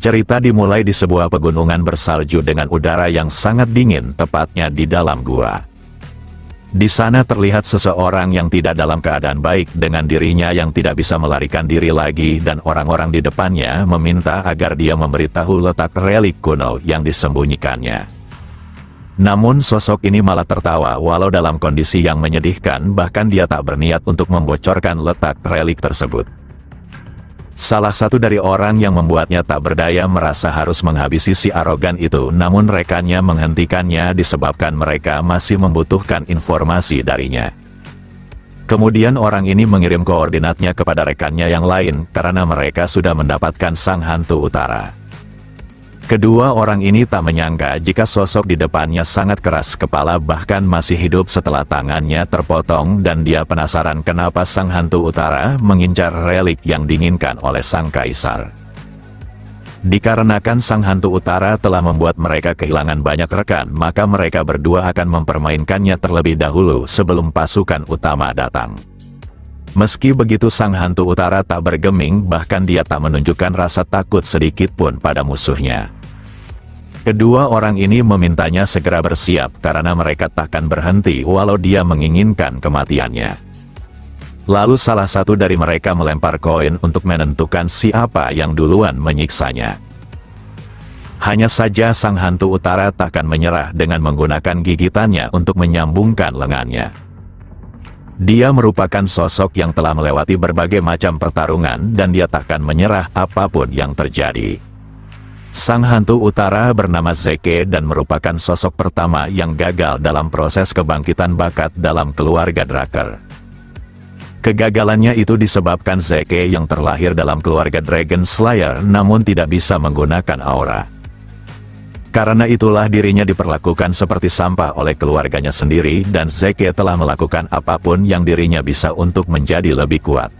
Cerita dimulai di sebuah pegunungan bersalju dengan udara yang sangat dingin, tepatnya di dalam gua. Di sana terlihat seseorang yang tidak dalam keadaan baik dengan dirinya yang tidak bisa melarikan diri lagi, dan orang-orang di depannya meminta agar dia memberitahu letak relik kuno yang disembunyikannya. Namun sosok ini malah tertawa walau dalam kondisi yang menyedihkan, bahkan dia tak berniat untuk membocorkan letak relik tersebut. Salah satu dari orang yang membuatnya tak berdaya merasa harus menghabisi si arogan itu, namun rekannya menghentikannya disebabkan mereka masih membutuhkan informasi darinya. Kemudian orang ini mengirim koordinatnya kepada rekannya yang lain karena mereka sudah mendapatkan sang hantu utara. Kedua orang ini tak menyangka jika sosok di depannya sangat keras kepala, bahkan masih hidup setelah tangannya terpotong, dan dia penasaran kenapa sang hantu utara mengincar relik yang diinginkan oleh sang kaisar. Dikarenakan sang hantu utara telah membuat mereka kehilangan banyak rekan, maka mereka berdua akan mempermainkannya terlebih dahulu sebelum pasukan utama datang. Meski begitu sang hantu utara tak bergeming, bahkan dia tak menunjukkan rasa takut sedikit pun pada musuhnya. Kedua orang ini memintanya segera bersiap karena mereka takkan berhenti walau dia menginginkan kematiannya. Lalu salah satu dari mereka melempar koin untuk menentukan siapa yang duluan menyiksanya. Hanya saja sang hantu utara takkan menyerah dengan menggunakan gigitannya untuk menyambungkan lengannya. Dia merupakan sosok yang telah melewati berbagai macam pertarungan dan dia takkan menyerah apapun yang terjadi. Sang hantu utara bernama Zeke dan merupakan sosok pertama yang gagal dalam proses kebangkitan bakat dalam keluarga Draker. Kegagalannya itu disebabkan Zeke yang terlahir dalam keluarga Dragon Slayer namun tidak bisa menggunakan aura. Karena itulah dirinya diperlakukan seperti sampah oleh keluarganya sendiri, dan Zeke telah melakukan apapun yang dirinya bisa untuk menjadi lebih kuat.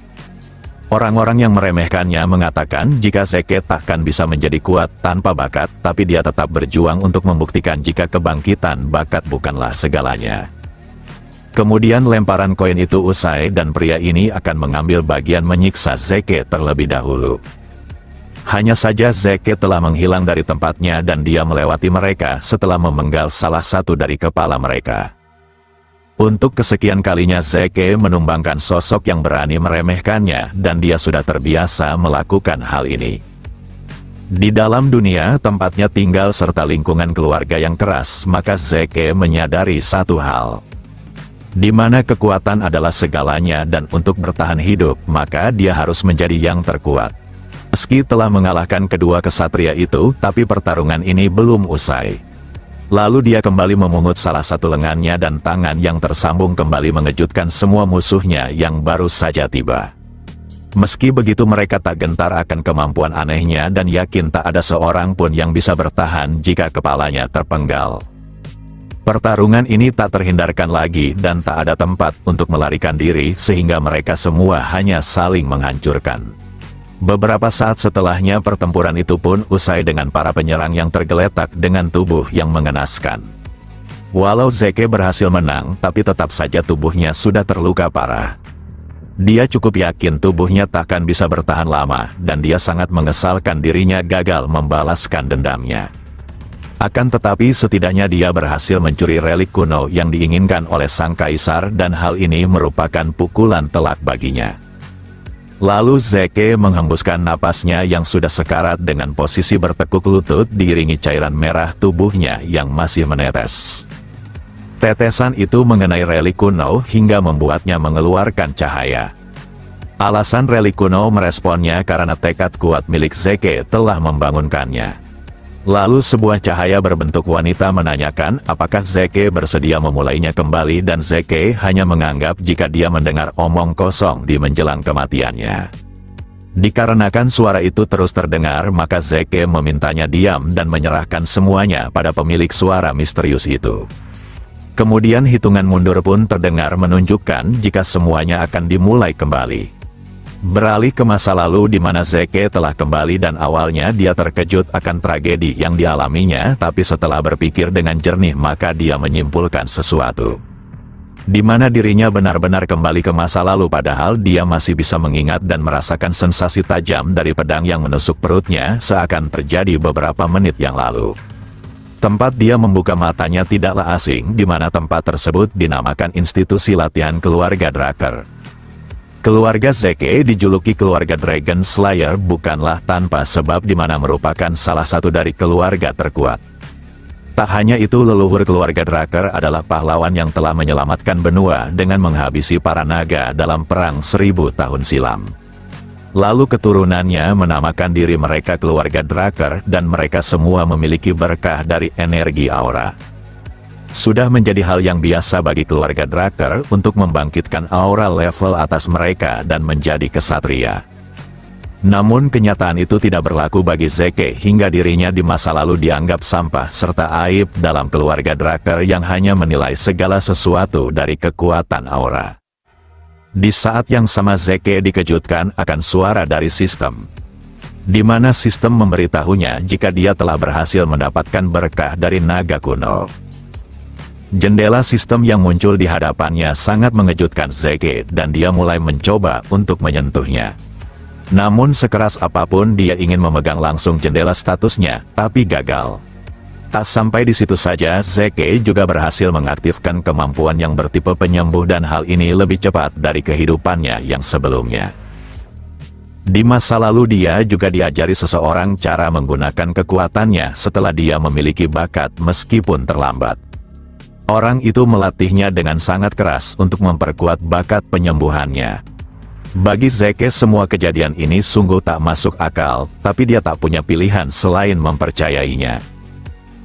Orang-orang yang meremehkannya mengatakan jika Zeke takkan bisa menjadi kuat tanpa bakat, tapi dia tetap berjuang untuk membuktikan jika kebangkitan bakat bukanlah segalanya. Kemudian lemparan koin itu usai dan pria ini akan mengambil bagian menyiksa Zeke terlebih dahulu. Hanya saja Zeke telah menghilang dari tempatnya dan dia melewati mereka setelah memenggal salah satu dari kepala mereka. Untuk kesekian kalinya Zeke menumbangkan sosok yang berani meremehkannya, dan dia sudah terbiasa melakukan hal ini. Di dalam dunia tempatnya tinggal serta lingkungan keluarga yang keras, maka Zeke menyadari satu hal, di mana kekuatan adalah segalanya, dan untuk bertahan hidup maka dia harus menjadi yang terkuat. Meski telah mengalahkan kedua kesatria itu, tapi pertarungan ini belum usai. Lalu dia kembali memungut salah satu lengannya dan tangan yang tersambung kembali mengejutkan semua musuhnya yang baru saja tiba. Meski begitu mereka tak gentar akan kemampuan anehnya dan yakin tak ada seorang pun yang bisa bertahan jika kepalanya terpenggal. Pertarungan ini tak terhindarkan lagi dan tak ada tempat untuk melarikan diri sehingga mereka semua hanya saling menghancurkan. Beberapa saat setelahnya pertempuran itu pun usai dengan para penyerang yang tergeletak dengan tubuh yang mengenaskan. Walau Zeke berhasil menang, tapi tetap saja tubuhnya sudah terluka parah. Dia cukup yakin tubuhnya takkan bisa bertahan lama, dan dia sangat mengesalkan dirinya gagal membalaskan dendamnya. Akan tetapi setidaknya dia berhasil mencuri relik kuno yang diinginkan oleh sang kaisar, dan hal ini merupakan pukulan telak baginya. Lalu Zeke menghembuskan napasnya yang sudah sekarat dengan posisi bertekuk lutut diiringi cairan merah tubuhnya yang masih menetes. Tetesan itu mengenai relik kuno hingga membuatnya mengeluarkan cahaya. Alasan relik kuno meresponnya karena tekad kuat milik Zeke telah membangunkannya. Lalu sebuah cahaya berbentuk wanita menanyakan apakah Zeke bersedia memulainya kembali, dan Zeke hanya menganggap jika dia mendengar omong kosong di menjelang kematiannya. Dikarenakan suara itu terus terdengar, maka Zeke memintanya diam dan menyerahkan semuanya pada pemilik suara misterius itu. Kemudian hitungan mundur pun terdengar menunjukkan jika semuanya akan dimulai kembali. Beralih ke masa lalu di mana Zeke telah kembali dan awalnya dia terkejut akan tragedi yang dialaminya, tapi setelah berpikir dengan jernih maka dia menyimpulkan sesuatu. di mana dirinya benar-benar kembali ke masa lalu padahal dia masih bisa mengingat dan merasakan sensasi tajam dari pedang yang menusuk perutnya seakan terjadi beberapa menit yang lalu. Tempat dia membuka matanya tidaklah asing, di mana tempat tersebut dinamakan institusi latihan keluarga Drakkar. Keluarga Zeke dijuluki keluarga Dragon Slayer bukanlah tanpa sebab di mana merupakan salah satu dari keluarga terkuat. Tak hanya itu, leluhur keluarga Drakkar adalah pahlawan yang telah menyelamatkan benua dengan menghabisi para naga dalam perang 1000 tahun silam. Lalu keturunannya menamakan diri mereka keluarga Drakkar dan mereka semua memiliki berkah dari energi aura. Sudah menjadi hal yang biasa bagi keluarga Drakkar untuk membangkitkan aura level atas mereka dan menjadi kesatria. Namun kenyataan itu tidak berlaku bagi Zeke hingga dirinya di masa lalu dianggap sampah serta aib dalam keluarga Drakkar yang hanya menilai segala sesuatu dari kekuatan aura. Di saat yang sama Zeke dikejutkan akan suara dari sistem, di mana sistem memberitahunya jika dia telah berhasil mendapatkan berkah dari naga kuno. Jendela sistem yang muncul di hadapannya sangat mengejutkan Zeke dan dia mulai mencoba untuk menyentuhnya. Namun sekeras apapun dia ingin memegang langsung jendela statusnya, tapi gagal. Tak sampai di situ saja, Zeke juga berhasil mengaktifkan kemampuan yang bertipe penyembuh dan hal ini lebih cepat dari kehidupannya yang sebelumnya. Di masa lalu dia juga diajari seseorang cara menggunakan kekuatannya setelah dia memiliki bakat meskipun terlambat. Orang itu melatihnya dengan sangat keras untuk memperkuat bakat penyembuhannya. Bagi Zeke semua kejadian ini sungguh tak masuk akal, tapi dia tak punya pilihan selain mempercayainya.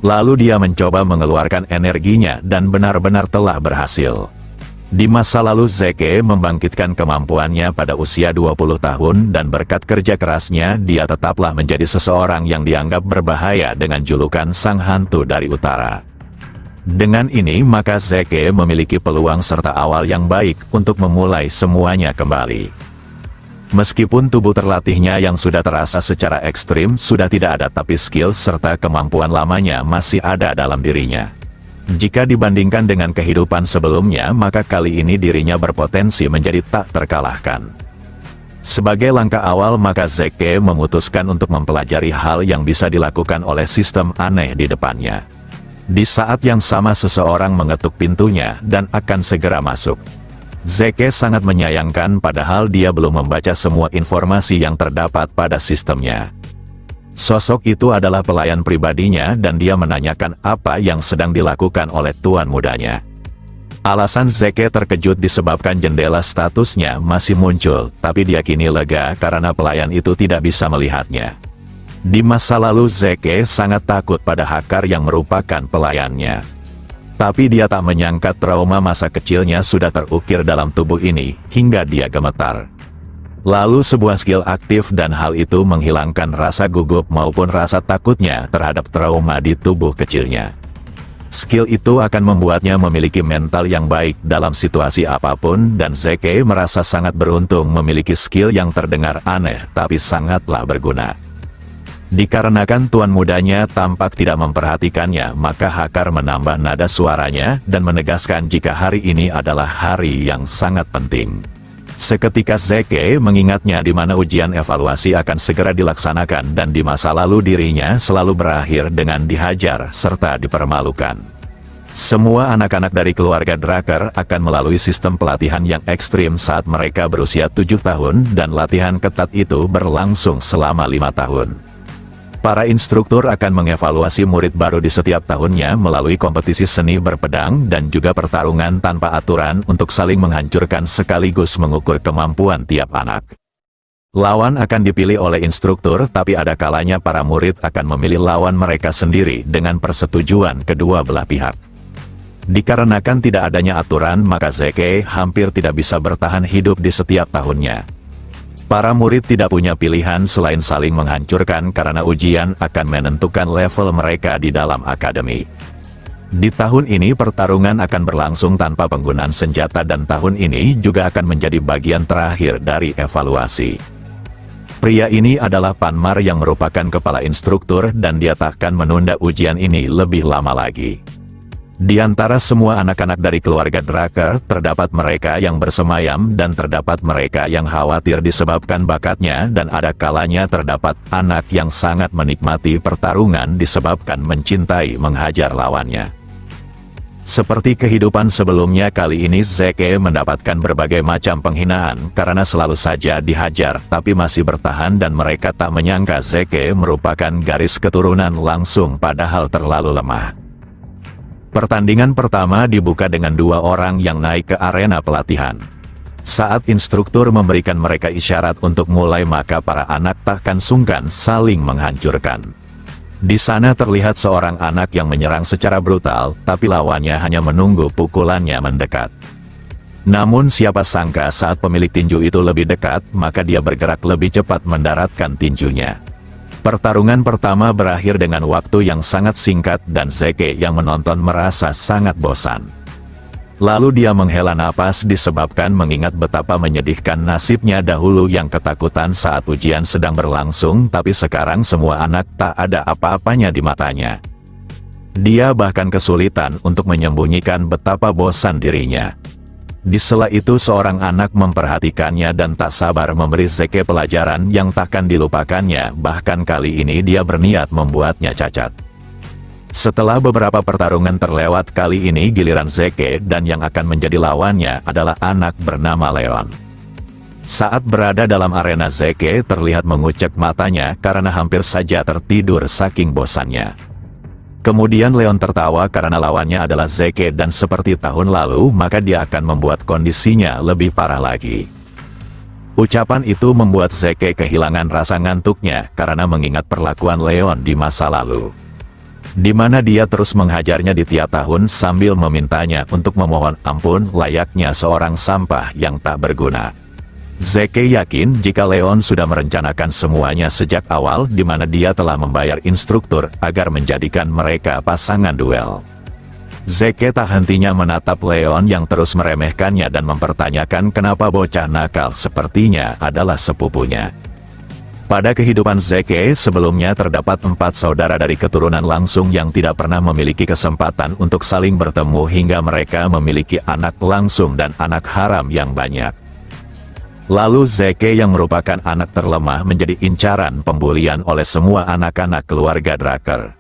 Lalu dia mencoba mengeluarkan energinya dan benar-benar telah berhasil. Di masa lalu Zeke membangkitkan kemampuannya pada usia 20 tahun dan berkat kerja kerasnya dia tetaplah menjadi seseorang yang dianggap berbahaya dengan julukan Sang Hantu dari Utara. Dengan ini maka Zeke memiliki peluang serta awal yang baik untuk memulai semuanya kembali. Meskipun tubuh terlatihnya yang sudah terasa secara ekstrim sudah tidak ada, tapi skill serta kemampuan lamanya masih ada dalam dirinya. Jika dibandingkan dengan kehidupan sebelumnya maka kali ini dirinya berpotensi menjadi tak terkalahkan. Sebagai langkah awal maka Zeke memutuskan untuk mempelajari hal yang bisa dilakukan oleh sistem aneh di depannya. Di saat yang sama seseorang mengetuk pintunya dan akan segera masuk. Zeke sangat menyayangkan padahal dia belum membaca semua informasi yang terdapat pada sistemnya. Sosok itu adalah pelayan pribadinya dan dia menanyakan apa yang sedang dilakukan oleh tuan mudanya. Alasan Zeke terkejut disebabkan jendela statusnya masih muncul, tapi dia kini lega karena pelayan itu tidak bisa melihatnya. Di masa lalu Zeke sangat takut pada Hakar yang merupakan pelayannya. Tapi dia tak menyangka trauma masa kecilnya sudah terukir dalam tubuh ini, hingga dia gemetar. Lalu sebuah skill aktif dan hal itu menghilangkan rasa gugup maupun rasa takutnya terhadap trauma di tubuh kecilnya. Skill itu akan membuatnya memiliki mental yang baik dalam situasi apapun dan Zeke merasa sangat beruntung memiliki skill yang terdengar aneh tapi sangatlah berguna. Dikarenakan tuan mudanya tampak tidak memperhatikannya, maka Hakar menambah nada suaranya dan menegaskan jika hari ini adalah hari yang sangat penting. Seketika Zeke mengingatnya di mana ujian evaluasi akan segera dilaksanakan dan di masa lalu dirinya selalu berakhir dengan dihajar serta dipermalukan. Semua anak-anak dari keluarga Drakkar akan melalui sistem pelatihan yang ekstrim saat mereka berusia 7 tahun dan latihan ketat itu berlangsung selama 5 tahun. Para instruktur akan mengevaluasi murid baru di setiap tahunnya melalui kompetisi seni berpedang dan juga pertarungan tanpa aturan untuk saling menghancurkan sekaligus mengukur kemampuan tiap anak. Lawan akan dipilih oleh instruktur, tapi ada kalanya para murid akan memilih lawan mereka sendiri dengan persetujuan kedua belah pihak. Dikarenakan tidak adanya aturan maka Zeke hampir tidak bisa bertahan hidup di setiap tahunnya. Para murid tidak punya pilihan selain saling menghancurkan karena ujian akan menentukan level mereka di dalam akademi. Di tahun ini pertarungan akan berlangsung tanpa penggunaan senjata dan tahun ini juga akan menjadi bagian terakhir dari evaluasi. Pria ini adalah Panmar yang merupakan kepala instruktur dan dia takkan menunda ujian ini lebih lama lagi. Di antara semua anak-anak dari keluarga Drakkar, terdapat mereka yang bersemayam dan terdapat mereka yang khawatir disebabkan bakatnya, dan ada kalanya terdapat anak yang sangat menikmati pertarungan disebabkan mencintai menghajar lawannya. Seperti kehidupan sebelumnya, kali ini Zeke mendapatkan berbagai macam penghinaan karena selalu saja dihajar, tapi masih bertahan dan mereka tak menyangka Zeke merupakan garis keturunan langsung padahal terlalu lemah. Pertandingan pertama dibuka dengan dua orang yang naik ke arena pelatihan. Saat instruktur memberikan mereka isyarat untuk mulai, maka para anak takkan sungkan saling menghancurkan. Di sana terlihat seorang anak yang menyerang secara brutal, tapi lawannya hanya menunggu pukulannya mendekat. Namun siapa sangka saat pemilik tinju itu lebih dekat, maka dia bergerak lebih cepat mendaratkan tinjunya. Pertarungan pertama berakhir dengan waktu yang sangat singkat dan Zeke yang menonton merasa sangat bosan. Lalu dia menghela napas disebabkan mengingat betapa menyedihkan nasibnya dahulu yang ketakutan saat ujian sedang berlangsung, tapi sekarang semua anak tak ada apa-apanya di matanya. Dia bahkan kesulitan untuk menyembunyikan betapa bosan dirinya. Di sela itu seorang anak memperhatikannya dan tak sabar memberi Zeke pelajaran yang takkan dilupakannya, bahkan kali ini dia berniat membuatnya cacat. Setelah beberapa pertarungan terlewat, kali ini giliran Zeke dan yang akan menjadi lawannya adalah anak bernama Leon. Saat berada dalam arena, Zeke terlihat mengucek matanya karena hampir saja tertidur saking bosannya. Kemudian Leon tertawa karena lawannya adalah Zeke dan seperti tahun lalu maka dia akan membuat kondisinya lebih parah lagi. Ucapan itu membuat Zeke kehilangan rasa ngantuknya karena mengingat perlakuan Leon di masa lalu, di mana dia terus menghajarnya di tiap tahun sambil memintanya untuk memohon ampun layaknya seorang sampah yang tak berguna. Zeke yakin jika Leon sudah merencanakan semuanya sejak awal, di mana dia telah membayar instruktur agar menjadikan mereka pasangan duel. Zeke tak hentinya menatap Leon yang terus meremehkannya dan mempertanyakan kenapa bocah nakal sepertinya adalah sepupunya. Pada kehidupan Zeke sebelumnya terdapat 4 saudara dari keturunan langsung yang tidak pernah memiliki kesempatan untuk saling bertemu hingga mereka memiliki anak langsung dan anak haram yang banyak. Lalu Zeke yang merupakan anak terlemah menjadi incaran pembulian oleh semua anak-anak keluarga Drakkar.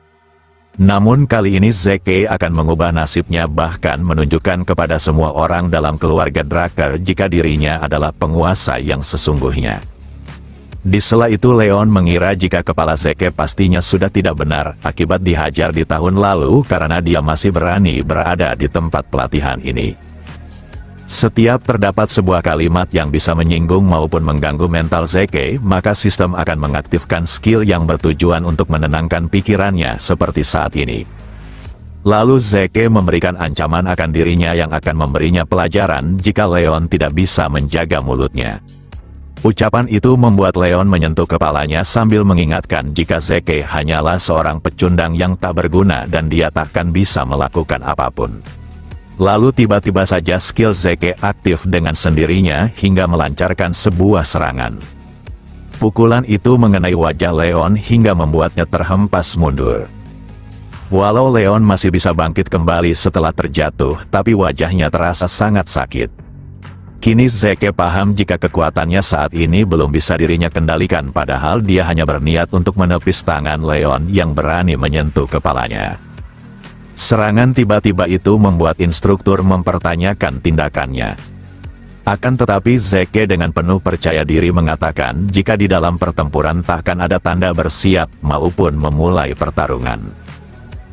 Namun kali ini Zeke akan mengubah nasibnya, bahkan menunjukkan kepada semua orang dalam keluarga Drakkar jika dirinya adalah penguasa yang sesungguhnya. Di sela itu Leon mengira jika kepala Zeke pastinya sudah tidak benar akibat dihajar di tahun lalu karena dia masih berani berada di tempat pelatihan ini. Setiap terdapat sebuah kalimat yang bisa menyinggung maupun mengganggu mental Zeke, maka sistem akan mengaktifkan skill yang bertujuan untuk menenangkan pikirannya seperti saat ini. Lalu Zeke memberikan ancaman akan dirinya yang akan memberinya pelajaran jika Leon tidak bisa menjaga mulutnya. Ucapan itu membuat Leon menyentuh kepalanya sambil mengingatkan jika Zeke hanyalah seorang pecundang yang tak berguna dan dia takkan bisa melakukan apapun. Lalu tiba-tiba saja skill Zeke aktif dengan sendirinya hingga melancarkan sebuah serangan. Pukulan itu mengenai wajah Leon hingga membuatnya terhempas mundur. Walau Leon masih bisa bangkit kembali setelah terjatuh, tapi wajahnya terasa sangat sakit. Kini Zeke paham jika kekuatannya saat ini belum bisa dirinya kendalikan, padahal dia hanya berniat untuk menepis tangan Leon yang berani menyentuh kepalanya. Serangan tiba-tiba itu membuat instruktur mempertanyakan tindakannya. Akan tetapi Zeke dengan penuh percaya diri mengatakan jika di dalam pertempuran takkan ada tanda bersiap maupun memulai pertarungan.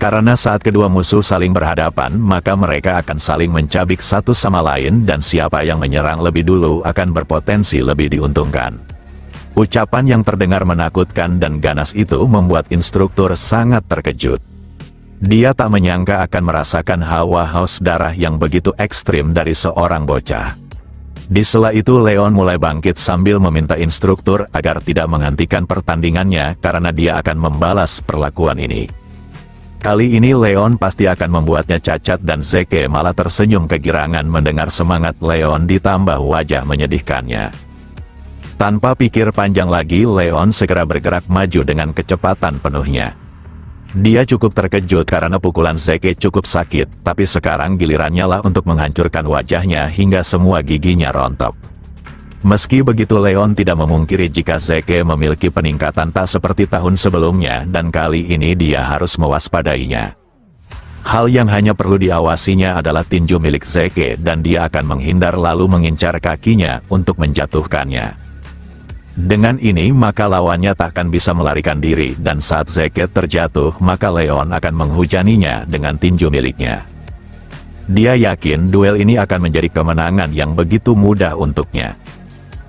Karena saat kedua musuh saling berhadapan, maka mereka akan saling mencabik satu sama lain dan siapa yang menyerang lebih dulu akan berpotensi lebih diuntungkan. Ucapan yang terdengar menakutkan dan ganas itu membuat instruktur sangat terkejut. Dia tak menyangka akan merasakan hawa haus darah yang begitu ekstrim dari seorang bocah. Di sela itu Leon mulai bangkit sambil meminta instruktur agar tidak menghentikan pertandingannya karena dia akan membalas perlakuan ini. Kali ini Leon pasti akan membuatnya cacat dan Zeke malah tersenyum kegirangan mendengar semangat Leon ditambah wajah menyedihkannya. Tanpa pikir panjang lagi Leon segera bergerak maju dengan kecepatan penuhnya. Dia cukup terkejut karena pukulan Zeke cukup sakit, tapi sekarang gilirannya lah untuk menghancurkan wajahnya hingga semua giginya rontok. Meski begitu, Leon tidak memungkiri jika Zeke memiliki peningkatan tak seperti tahun sebelumnya dan kali ini dia harus mewaspadainya. Hal yang hanya perlu diawasinya adalah tinju milik Zeke dan dia akan menghindar lalu mengincar kakinya untuk menjatuhkannya. Dengan ini maka lawannya takkan bisa melarikan diri dan saat Zeke terjatuh maka Leon akan menghujaninya dengan tinju miliknya. Dia yakin duel ini akan menjadi kemenangan yang begitu mudah untuknya.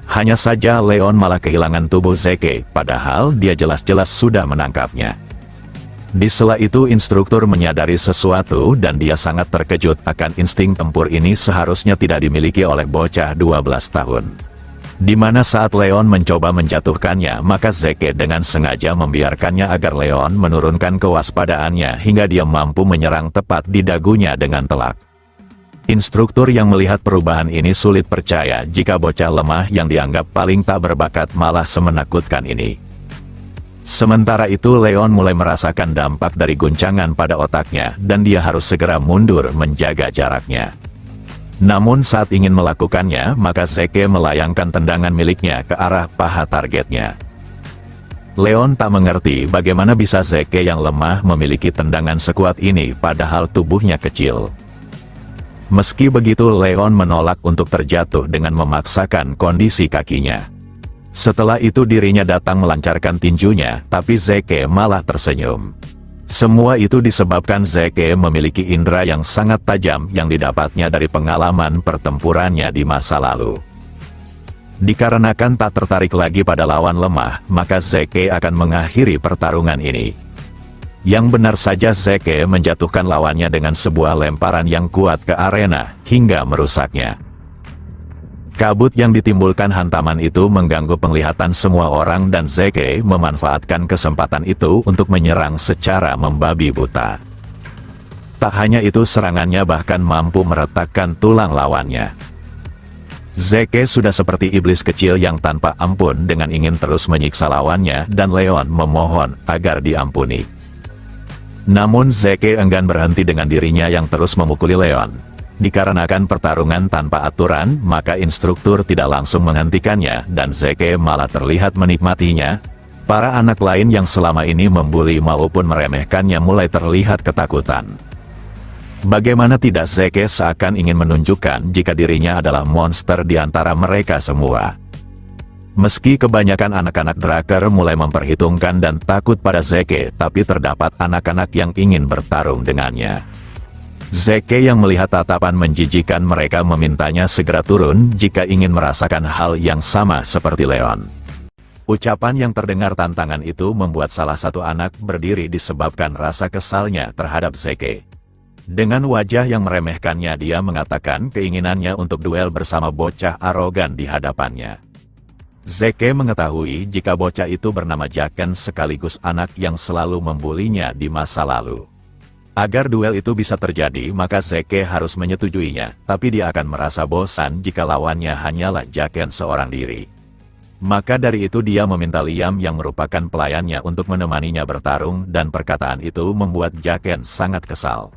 Hanya saja Leon malah kehilangan tubuh Zeke, padahal dia jelas-jelas sudah menangkapnya. Di sela itu instruktur menyadari sesuatu dan dia sangat terkejut akan insting tempur ini seharusnya tidak dimiliki oleh bocah 12 tahun. Di mana saat Leon mencoba menjatuhkannya maka Zeke dengan sengaja membiarkannya agar Leon menurunkan kewaspadaannya hingga dia mampu menyerang tepat di dagunya dengan telak. Instruktur yang melihat perubahan ini sulit percaya jika bocah lemah yang dianggap paling tak berbakat malah semenakutkan ini. Sementara itu Leon mulai merasakan dampak dari guncangan pada otaknya dan dia harus segera mundur menjaga jaraknya. Namun saat ingin melakukannya maka Zeke melayangkan tendangan miliknya ke arah paha targetnya. Leon tak mengerti bagaimana bisa Zeke yang lemah memiliki tendangan sekuat ini padahal tubuhnya kecil. Meski begitu Leon menolak untuk terjatuh dengan memaksakan kondisi kakinya. Setelah itu dirinya datang melancarkan tinjunya, tapi Zeke malah tersenyum. Semua itu disebabkan Zeke memiliki indera yang sangat tajam yang didapatnya dari pengalaman pertempurannya di masa lalu. Dikarenakan tak tertarik lagi pada lawan lemah, maka Zeke akan mengakhiri pertarungan ini. Yang benar saja Zeke menjatuhkan lawannya dengan sebuah lemparan yang kuat ke arena, hingga merusaknya. Kabut yang ditimbulkan hantaman itu mengganggu penglihatan semua orang dan Zeke memanfaatkan kesempatan itu untuk menyerang secara membabi buta. Tak hanya itu serangannya bahkan mampu meretakkan tulang lawannya. Zeke sudah seperti iblis kecil yang tanpa ampun dengan ingin terus menyiksa lawannya dan Leon memohon agar diampuni. Namun Zeke enggan berhenti dengan dirinya yang terus memukuli Leon. Dikarenakan pertarungan tanpa aturan, maka instruktur tidak langsung menghentikannya dan Zeke malah terlihat menikmatinya. Para anak lain yang selama ini membuli maupun meremehkannya mulai terlihat ketakutan. Bagaimana tidak, Zeke seakan ingin menunjukkan jika dirinya adalah monster di antara mereka semua. Meski kebanyakan anak-anak Drakkar mulai memperhitungkan dan takut pada Zeke, tapi terdapat anak-anak yang ingin bertarung dengannya. Zeke yang melihat tatapan menjijikan mereka memintanya segera turun jika ingin merasakan hal yang sama seperti Leon. Ucapan yang terdengar tantangan itu membuat salah satu anak berdiri disebabkan rasa kesalnya terhadap Zeke. Dengan wajah yang meremehkannya dia mengatakan keinginannya untuk duel bersama bocah arogan di hadapannya. Zeke mengetahui jika bocah itu bernama Jaken sekaligus anak yang selalu membulinya di masa lalu. Agar duel itu bisa terjadi maka Zeke harus menyetujuinya, tapi dia akan merasa bosan jika lawannya hanyalah Jaken seorang diri. Maka dari itu dia meminta Liam yang merupakan pelayannya untuk menemaninya bertarung dan perkataan itu membuat Jaken sangat kesal.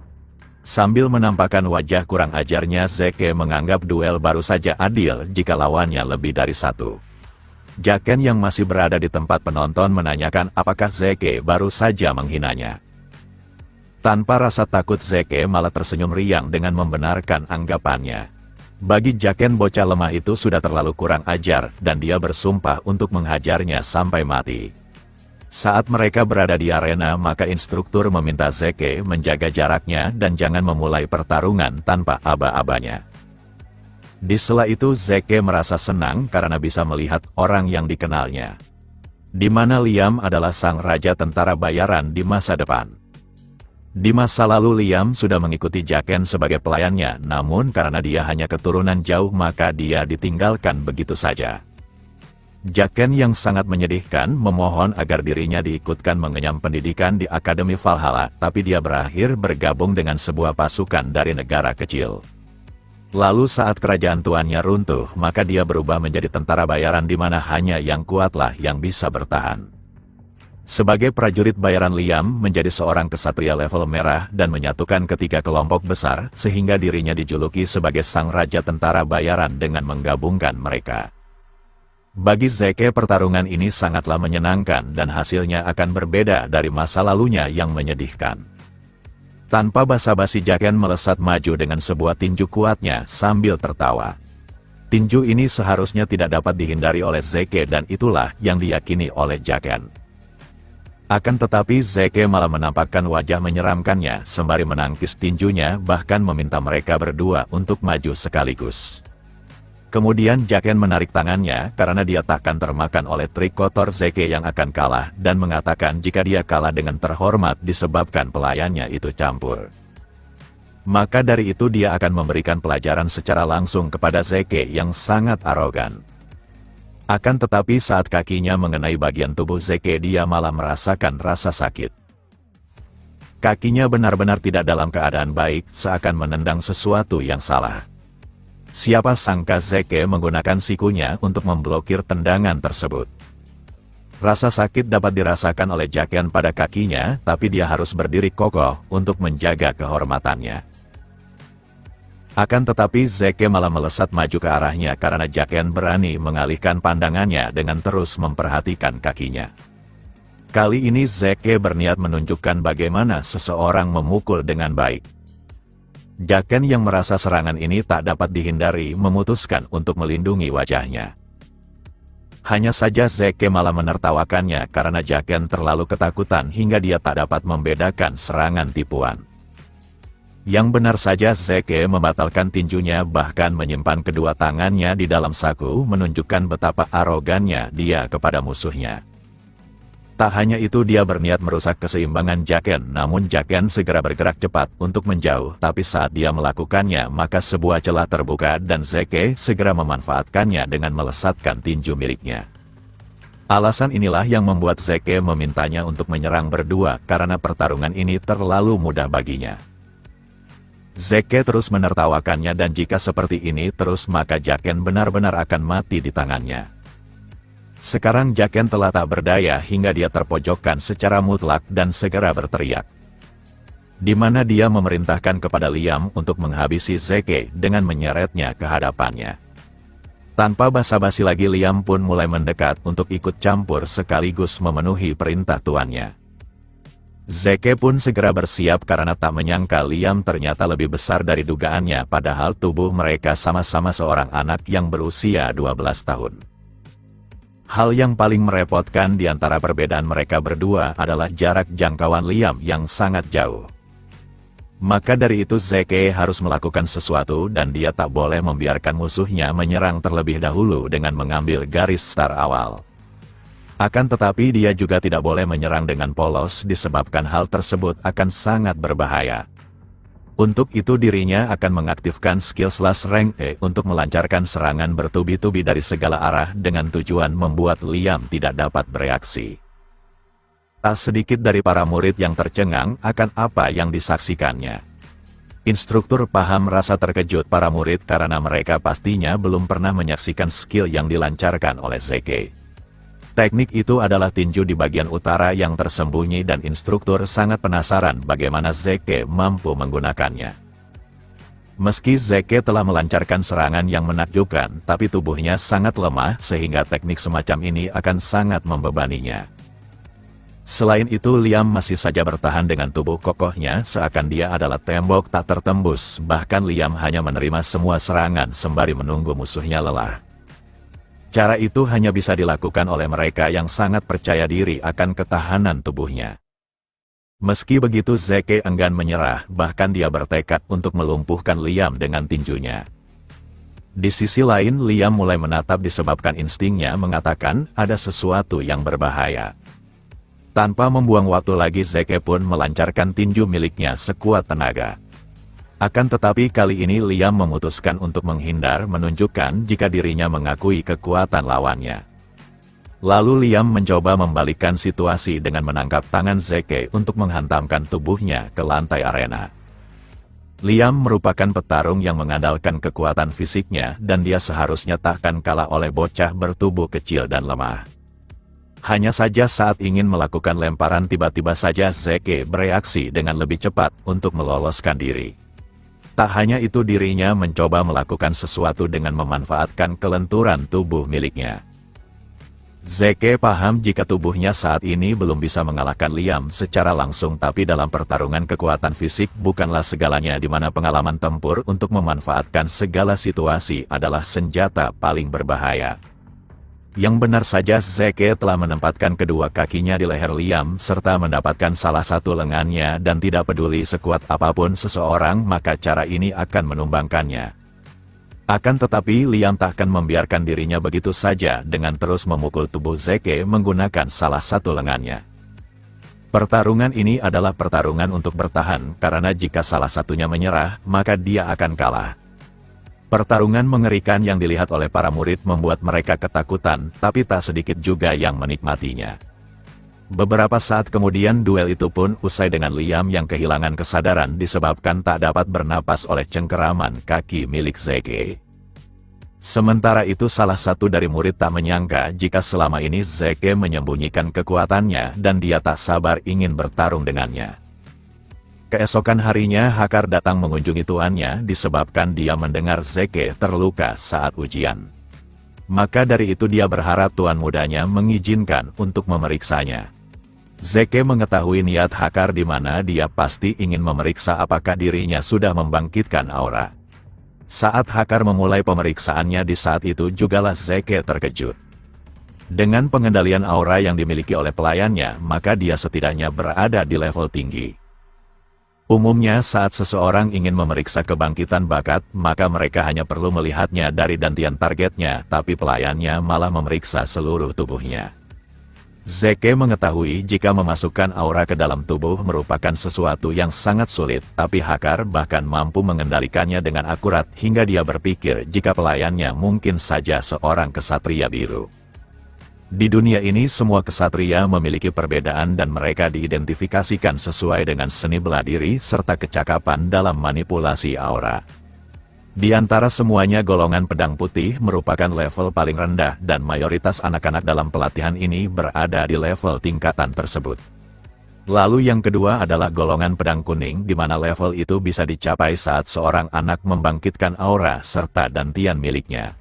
Sambil menampakkan wajah kurang ajarnya Zeke menganggap duel baru saja adil jika lawannya lebih dari satu. Jaken yang masih berada di tempat penonton menanyakan apakah Zeke baru saja menghinanya. Tanpa rasa takut Zeke malah tersenyum riang dengan membenarkan anggapannya. Bagi Jaken bocah lemah itu sudah terlalu kurang ajar dan dia bersumpah untuk menghajarnya sampai mati. Saat mereka berada di arena maka instruktur meminta Zeke menjaga jaraknya dan jangan memulai pertarungan tanpa aba-abanya. Di sela itu Zeke merasa senang karena bisa melihat orang yang dikenalnya. Di mana Liam adalah sang raja tentara bayaran di masa depan. Di masa lalu Liam sudah mengikuti Jaken sebagai pelayannya, namun karena dia hanya keturunan jauh maka dia ditinggalkan begitu saja. Jaken yang sangat menyedihkan memohon agar dirinya diikutkan mengenyam pendidikan di Akademi Valhalla, tapi dia berakhir bergabung dengan sebuah pasukan dari negara kecil. Lalu saat kerajaan tuannya runtuh, maka dia berubah menjadi tentara bayaran di mana hanya yang kuatlah yang bisa bertahan. Sebagai prajurit bayaran, Liam menjadi seorang kesatria level merah dan menyatukan ketiga kelompok besar sehingga dirinya dijuluki sebagai sang raja tentara bayaran dengan menggabungkan mereka. Bagi Zeke, pertarungan ini sangatlah menyenangkan dan hasilnya akan berbeda dari masa lalunya yang menyedihkan. Tanpa basa-basi, Jaken melesat maju dengan sebuah tinju kuatnya sambil tertawa. Tinju ini seharusnya tidak dapat dihindari oleh Zeke dan itulah yang diyakini oleh Jaken. Akan tetapi Zeke malah menampakkan wajah menyeramkannya sembari menangkis tinjunya, bahkan meminta mereka berdua untuk maju sekaligus. Kemudian Jaken menarik tangannya karena dia takkan termakan oleh trik kotor Zeke yang akan kalah dan mengatakan jika dia kalah dengan terhormat disebabkan pelayannya itu campur. Maka dari itu dia akan memberikan pelajaran secara langsung kepada Zeke yang sangat arogan. Akan tetapi saat kakinya mengenai bagian tubuh Zeke, dia malah merasakan rasa sakit. Kakinya benar-benar tidak dalam keadaan baik, seakan menendang sesuatu yang salah. Siapa sangka Zeke menggunakan sikunya untuk memblokir tendangan tersebut. Rasa sakit dapat dirasakan oleh Jaken pada kakinya, tapi dia harus berdiri kokoh untuk menjaga kehormatannya. Akan tetapi Zeke malah melesat maju ke arahnya karena Jaken berani mengalihkan pandangannya dengan terus memperhatikan kakinya. Kali ini Zeke berniat menunjukkan bagaimana seseorang memukul dengan baik. Jaken yang merasa serangan ini tak dapat dihindari memutuskan untuk melindungi wajahnya. Hanya saja Zeke malah menertawakannya karena Jaken terlalu ketakutan hingga dia tak dapat membedakan serangan tipuan. Yang benar saja Zeke membatalkan tinjunya, bahkan menyimpan kedua tangannya di dalam saku menunjukkan betapa arogannya dia kepada musuhnya. Tak hanya itu, dia berniat merusak keseimbangan Jaken, namun Jaken segera bergerak cepat untuk menjauh, tapi saat dia melakukannya maka sebuah celah terbuka dan Zeke segera memanfaatkannya dengan melesatkan tinju miliknya. Alasan inilah yang membuat Zeke memintanya untuk menyerang berdua karena pertarungan ini terlalu mudah baginya. Zeke terus menertawakannya dan jika seperti ini terus maka Jaken benar-benar akan mati di tangannya. Sekarang Jaken telah tak berdaya hingga dia terpojokkan secara mutlak dan segera berteriak. Di mana dia memerintahkan kepada Liam untuk menghabisi Zeke dengan menyeretnya ke hadapannya. Tanpa basa-basi lagi, Liam pun mulai mendekat untuk ikut campur sekaligus memenuhi perintah tuannya. Zeke pun segera bersiap karena tak menyangka Liam ternyata lebih besar dari dugaannya, padahal tubuh mereka sama-sama seorang anak yang berusia 12 tahun. Hal yang paling merepotkan di antara perbedaan mereka berdua adalah jarak jangkauan Liam yang sangat jauh. Maka dari itu Zeke harus melakukan sesuatu dan dia tak boleh membiarkan musuhnya menyerang terlebih dahulu dengan mengambil garis start awal. Akan tetapi dia juga tidak boleh menyerang dengan polos disebabkan hal tersebut akan sangat berbahaya. Untuk itu dirinya akan mengaktifkan skill slash rank E untuk melancarkan serangan bertubi-tubi dari segala arah dengan tujuan membuat Liam tidak dapat bereaksi. Tak sedikit dari para murid yang tercengang akan apa yang disaksikannya. Instruktur paham rasa terkejut para murid karena mereka pastinya belum pernah menyaksikan skill yang dilancarkan oleh Zeke. Teknik itu adalah tinju di bagian utara yang tersembunyi dan instruktur sangat penasaran bagaimana Zeke mampu menggunakannya. Meski Zeke telah melancarkan serangan yang menakjubkan, tapi tubuhnya sangat lemah sehingga teknik semacam ini akan sangat membebaninya. Selain itu Liam masih saja bertahan dengan tubuh kokohnya seakan dia adalah tembok tak tertembus, bahkan Liam hanya menerima semua serangan sembari menunggu musuhnya lelah. Cara itu hanya bisa dilakukan oleh mereka yang sangat percaya diri akan ketahanan tubuhnya. Meski begitu Zeke enggan menyerah, bahkan dia bertekad untuk melumpuhkan Liam dengan tinjunya. Di sisi lain Liam mulai menatap disebabkan instingnya mengatakan ada sesuatu yang berbahaya. Tanpa membuang waktu lagi Zeke pun melancarkan tinju miliknya sekuat tenaga. Akan tetapi kali ini Liam memutuskan untuk menghindar menunjukkan jika dirinya mengakui kekuatan lawannya. Lalu Liam mencoba membalikkan situasi dengan menangkap tangan Zeke untuk menghantamkan tubuhnya ke lantai arena. Liam merupakan petarung yang mengandalkan kekuatan fisiknya dan dia seharusnya takkan kalah oleh bocah bertubuh kecil dan lemah. Hanya saja saat ingin melakukan lemparan tiba-tiba saja Zeke bereaksi dengan lebih cepat untuk meloloskan diri. Tak hanya itu, dirinya mencoba melakukan sesuatu dengan memanfaatkan kelenturan tubuh miliknya. Zeke paham jika tubuhnya saat ini belum bisa mengalahkan Liam secara langsung, tapi dalam pertarungan kekuatan fisik bukanlah segalanya, di mana pengalaman tempur untuk memanfaatkan segala situasi adalah senjata paling berbahaya. Yang benar saja Zeke telah menempatkan kedua kakinya di leher Liam serta mendapatkan salah satu lengannya, dan tidak peduli sekuat apapun seseorang maka cara ini akan menumbangkannya. Akan tetapi Liam tak akan membiarkan dirinya begitu saja dengan terus memukul tubuh Zeke menggunakan salah satu lengannya. Pertarungan ini adalah pertarungan untuk bertahan, karena jika salah satunya menyerah maka dia akan kalah. Pertarungan mengerikan yang dilihat oleh para murid membuat mereka ketakutan, tapi tak sedikit juga yang menikmatinya. Beberapa saat kemudian duel itu pun usai dengan Liam yang kehilangan kesadaran disebabkan tak dapat bernapas oleh cengkeraman kaki milik Zeke. Sementara itu salah satu dari murid tak menyangka jika selama ini Zeke menyembunyikan kekuatannya dan dia tak sabar ingin bertarung dengannya. Keesokan harinya Hakar datang mengunjungi tuannya disebabkan dia mendengar Zeke terluka saat ujian. Maka dari itu dia berharap tuan mudanya mengizinkan untuk memeriksanya. Zeke mengetahui niat Hakar di mana dia pasti ingin memeriksa apakah dirinya sudah membangkitkan aura. Saat Hakar memulai pemeriksaannya, di saat itu jugalah Zeke terkejut. Dengan pengendalian aura yang dimiliki oleh pelayannya, maka dia setidaknya berada di level tinggi. Umumnya saat seseorang ingin memeriksa kebangkitan bakat, maka mereka hanya perlu melihatnya dari dantian targetnya, tapi pelayannya malah memeriksa seluruh tubuhnya. Zeke mengetahui jika memasukkan aura ke dalam tubuh merupakan sesuatu yang sangat sulit, tapi Hakar bahkan mampu mengendalikannya dengan akurat hingga dia berpikir jika pelayannya mungkin saja seorang kesatria biru. Di dunia ini semua kesatria memiliki perbedaan dan mereka diidentifikasikan sesuai dengan seni bela diri serta kecakapan dalam manipulasi aura. Di antara semuanya golongan pedang putih merupakan level paling rendah dan mayoritas anak-anak dalam pelatihan ini berada di level tingkatan tersebut. Lalu yang kedua adalah golongan pedang kuning, di mana level itu bisa dicapai saat seorang anak membangkitkan aura serta dantian miliknya.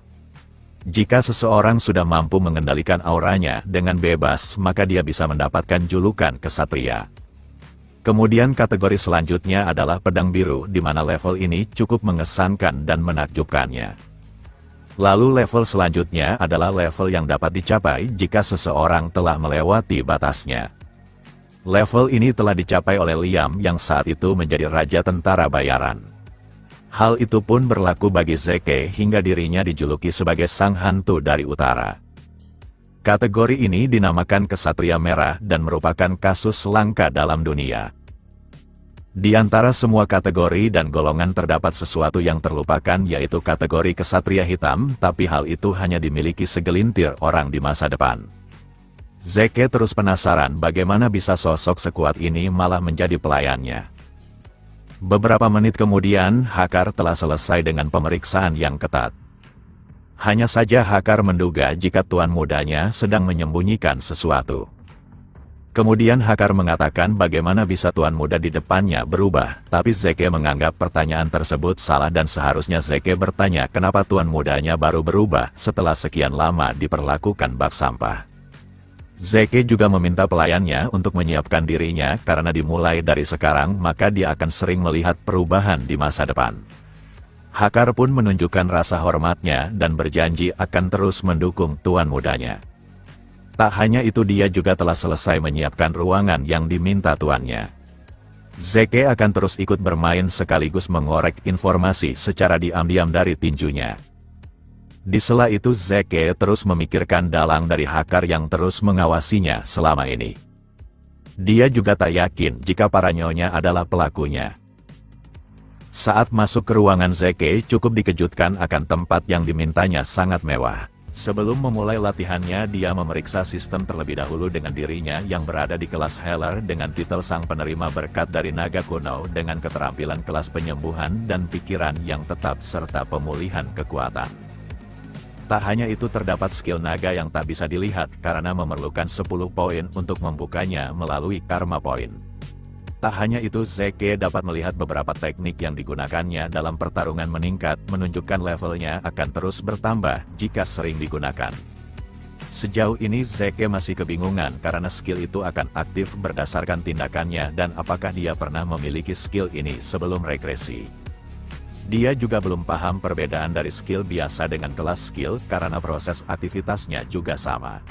Jika seseorang sudah mampu mengendalikan auranya dengan bebas, maka dia bisa mendapatkan julukan kesatria. Kemudian kategori selanjutnya adalah pedang biru, di mana level ini cukup mengesankan dan menakjubkannya. Lalu level selanjutnya adalah level yang dapat dicapai jika seseorang telah melewati batasnya. Level ini telah dicapai oleh Liam yang saat itu menjadi raja tentara bayaran. Hal itu pun berlaku bagi Zeke hingga dirinya dijuluki sebagai sang hantu dari utara. Kategori ini dinamakan Kesatria Merah dan merupakan kasus langka dalam dunia. Di antara semua kategori dan golongan terdapat sesuatu yang terlupakan, yaitu kategori Kesatria Hitam, tapi hal itu hanya dimiliki segelintir orang di masa depan. Zeke terus penasaran bagaimana bisa sosok sekuat ini malah menjadi pelayannya. Beberapa menit kemudian, Hakar telah selesai dengan pemeriksaan yang ketat. Hanya saja Hakar menduga jika tuan mudanya sedang menyembunyikan sesuatu. Kemudian Hakar mengatakan bagaimana bisa tuan muda di depannya berubah, tapi Zeke menganggap pertanyaan tersebut salah dan seharusnya Zeke bertanya kenapa tuan mudanya baru berubah setelah sekian lama diperlakukan bak sampah. Zeke juga meminta pelayannya untuk menyiapkan dirinya karena dimulai dari sekarang maka dia akan sering melihat perubahan di masa depan. Hakar pun menunjukkan rasa hormatnya dan berjanji akan terus mendukung tuan mudanya. Tak hanya itu, dia juga telah selesai menyiapkan ruangan yang diminta tuannya. Zeke akan terus ikut bermain sekaligus mengorek informasi secara diam-diam dari tinjunya. Di sela itu Zeke terus memikirkan dalang dari Hakar yang terus mengawasinya selama ini. Dia juga tak yakin jika para nyonya adalah pelakunya. Saat masuk ke ruangan, Zeke cukup dikejutkan akan tempat yang dimintanya sangat mewah. Sebelum memulai latihannya, dia memeriksa sistem terlebih dahulu dengan dirinya yang berada di kelas Healer dengan titel sang penerima berkat dari naga kuno dengan keterampilan kelas penyembuhan dan pikiran yang tetap serta pemulihan kekuatan. Tak hanya itu, terdapat skill naga yang tak bisa dilihat karena memerlukan 10 poin untuk membukanya melalui karma point. Tak hanya itu, Zeke dapat melihat beberapa teknik yang digunakannya dalam pertarungan meningkat, menunjukkan levelnya akan terus bertambah jika sering digunakan. Sejauh ini Zeke masih kebingungan karena skill itu akan aktif berdasarkan tindakannya dan apakah dia pernah memiliki skill ini sebelum regresi. Dia juga belum paham perbedaan dari skill biasa dengan kelas skill karena proses aktivitasnya juga sama.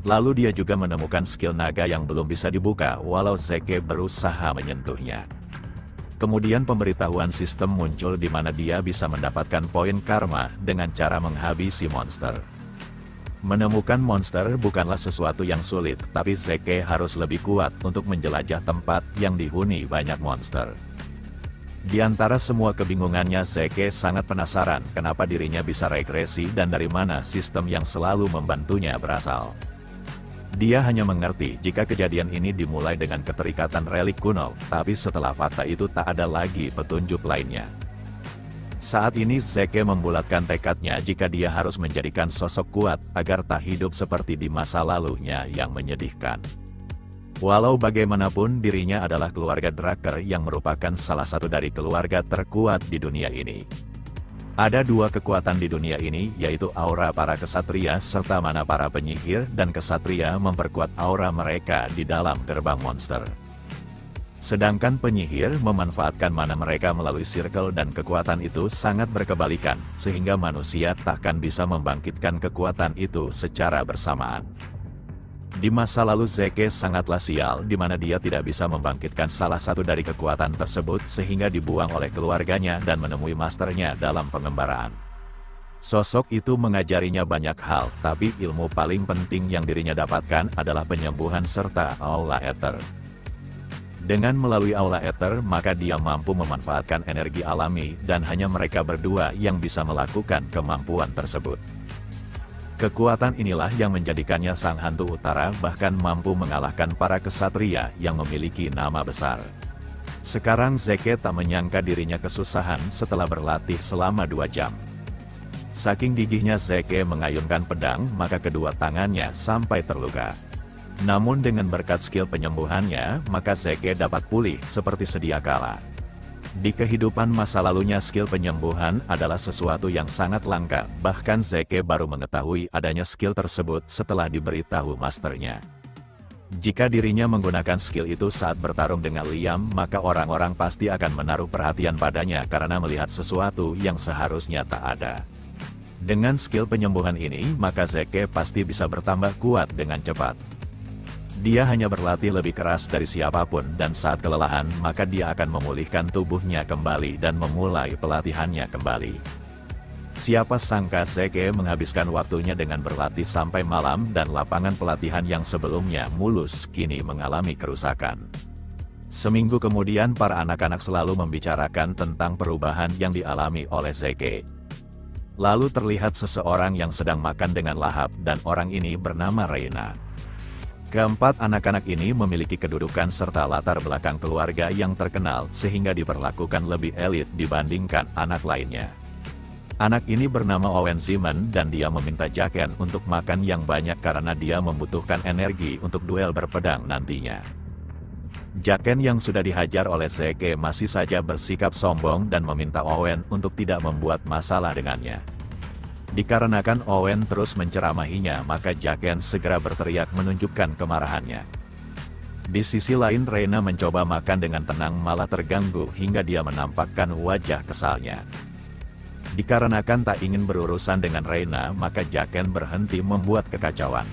Lalu dia juga menemukan skill naga yang belum bisa dibuka walau Zeke berusaha menyentuhnya. Kemudian pemberitahuan sistem muncul di mana dia bisa mendapatkan poin karma dengan cara menghabisi monster. Menemukan monster bukanlah sesuatu yang sulit, tapi Zeke harus lebih kuat untuk menjelajah tempat yang dihuni banyak monster. Di antara semua kebingungannya, Zeke sangat penasaran kenapa dirinya bisa regresi dan dari mana sistem yang selalu membantunya berasal. Dia hanya mengerti jika kejadian ini dimulai dengan keterikatan relik kuno, tapi setelah fakta itu tak ada lagi petunjuk lainnya. Saat ini Zeke membulatkan tekadnya jika dia harus menjadikan sosok kuat agar tak hidup seperti di masa lalunya yang menyedihkan. Walau bagaimanapun dirinya adalah keluarga Drakkar yang merupakan salah satu dari keluarga terkuat di dunia ini. Ada dua kekuatan di dunia ini, yaitu aura para kesatria serta mana para penyihir, dan kesatria memperkuat aura mereka di dalam gerbang monster. Sedangkan penyihir memanfaatkan mana mereka melalui circle dan kekuatan itu sangat berkebalikan, sehingga manusia takkan bisa membangkitkan kekuatan itu secara bersamaan. Di masa lalu Zeke sangatlah sial di mana dia tidak bisa membangkitkan salah satu dari kekuatan tersebut sehingga dibuang oleh keluarganya dan menemui masternya dalam pengembaraan. Sosok itu mengajarinya banyak hal, tapi ilmu paling penting yang dirinya dapatkan adalah penyembuhan serta aula ether. Dengan melalui aula ether, maka dia mampu memanfaatkan energi alami dan hanya mereka berdua yang bisa melakukan kemampuan tersebut. Kekuatan inilah yang menjadikannya sang hantu utara bahkan mampu mengalahkan para kesatria yang memiliki nama besar. Sekarang Zeke tak menyangka dirinya kesusahan setelah berlatih selama 2 jam. Saking gigihnya Zeke mengayunkan pedang, maka kedua tangannya sampai terluka. Namun dengan berkat skill penyembuhannya, maka Zeke dapat pulih seperti sedia kala. Di kehidupan masa lalunya skill penyembuhan adalah sesuatu yang sangat langka, bahkan Zeke baru mengetahui adanya skill tersebut setelah diberitahu masternya. Jika dirinya menggunakan skill itu saat bertarung dengan Liam, maka orang-orang pasti akan menaruh perhatian padanya karena melihat sesuatu yang seharusnya tak ada. Dengan skill penyembuhan ini, maka Zeke pasti bisa bertambah kuat dengan cepat. Dia hanya berlatih lebih keras dari siapapun dan saat kelelahan maka dia akan memulihkan tubuhnya kembali dan memulai pelatihannya kembali. Siapa sangka Zeke menghabiskan waktunya dengan berlatih sampai malam dan lapangan pelatihan yang sebelumnya mulus kini mengalami kerusakan. Seminggu kemudian para anak-anak selalu membicarakan tentang perubahan yang dialami oleh Zeke. Lalu terlihat seseorang yang sedang makan dengan lahap dan orang ini bernama Reina. Keempat anak-anak ini memiliki kedudukan serta latar belakang keluarga yang terkenal sehingga diperlakukan lebih elit dibandingkan anak lainnya. Anak ini bernama Owen Simon dan dia meminta Jaken untuk makan yang banyak karena dia membutuhkan energi untuk duel berpedang nantinya. Jaken yang sudah dihajar oleh Zeke masih saja bersikap sombong dan meminta Owen untuk tidak membuat masalah dengannya. Dikarenakan Owen terus menceramahinya, maka Jaken segera berteriak menunjukkan kemarahannya. Di sisi lain Reina mencoba makan dengan tenang malah terganggu hingga dia menampakkan wajah kesalnya. Dikarenakan tak ingin berurusan dengan Reina, maka Jaken berhenti membuat kekacauan.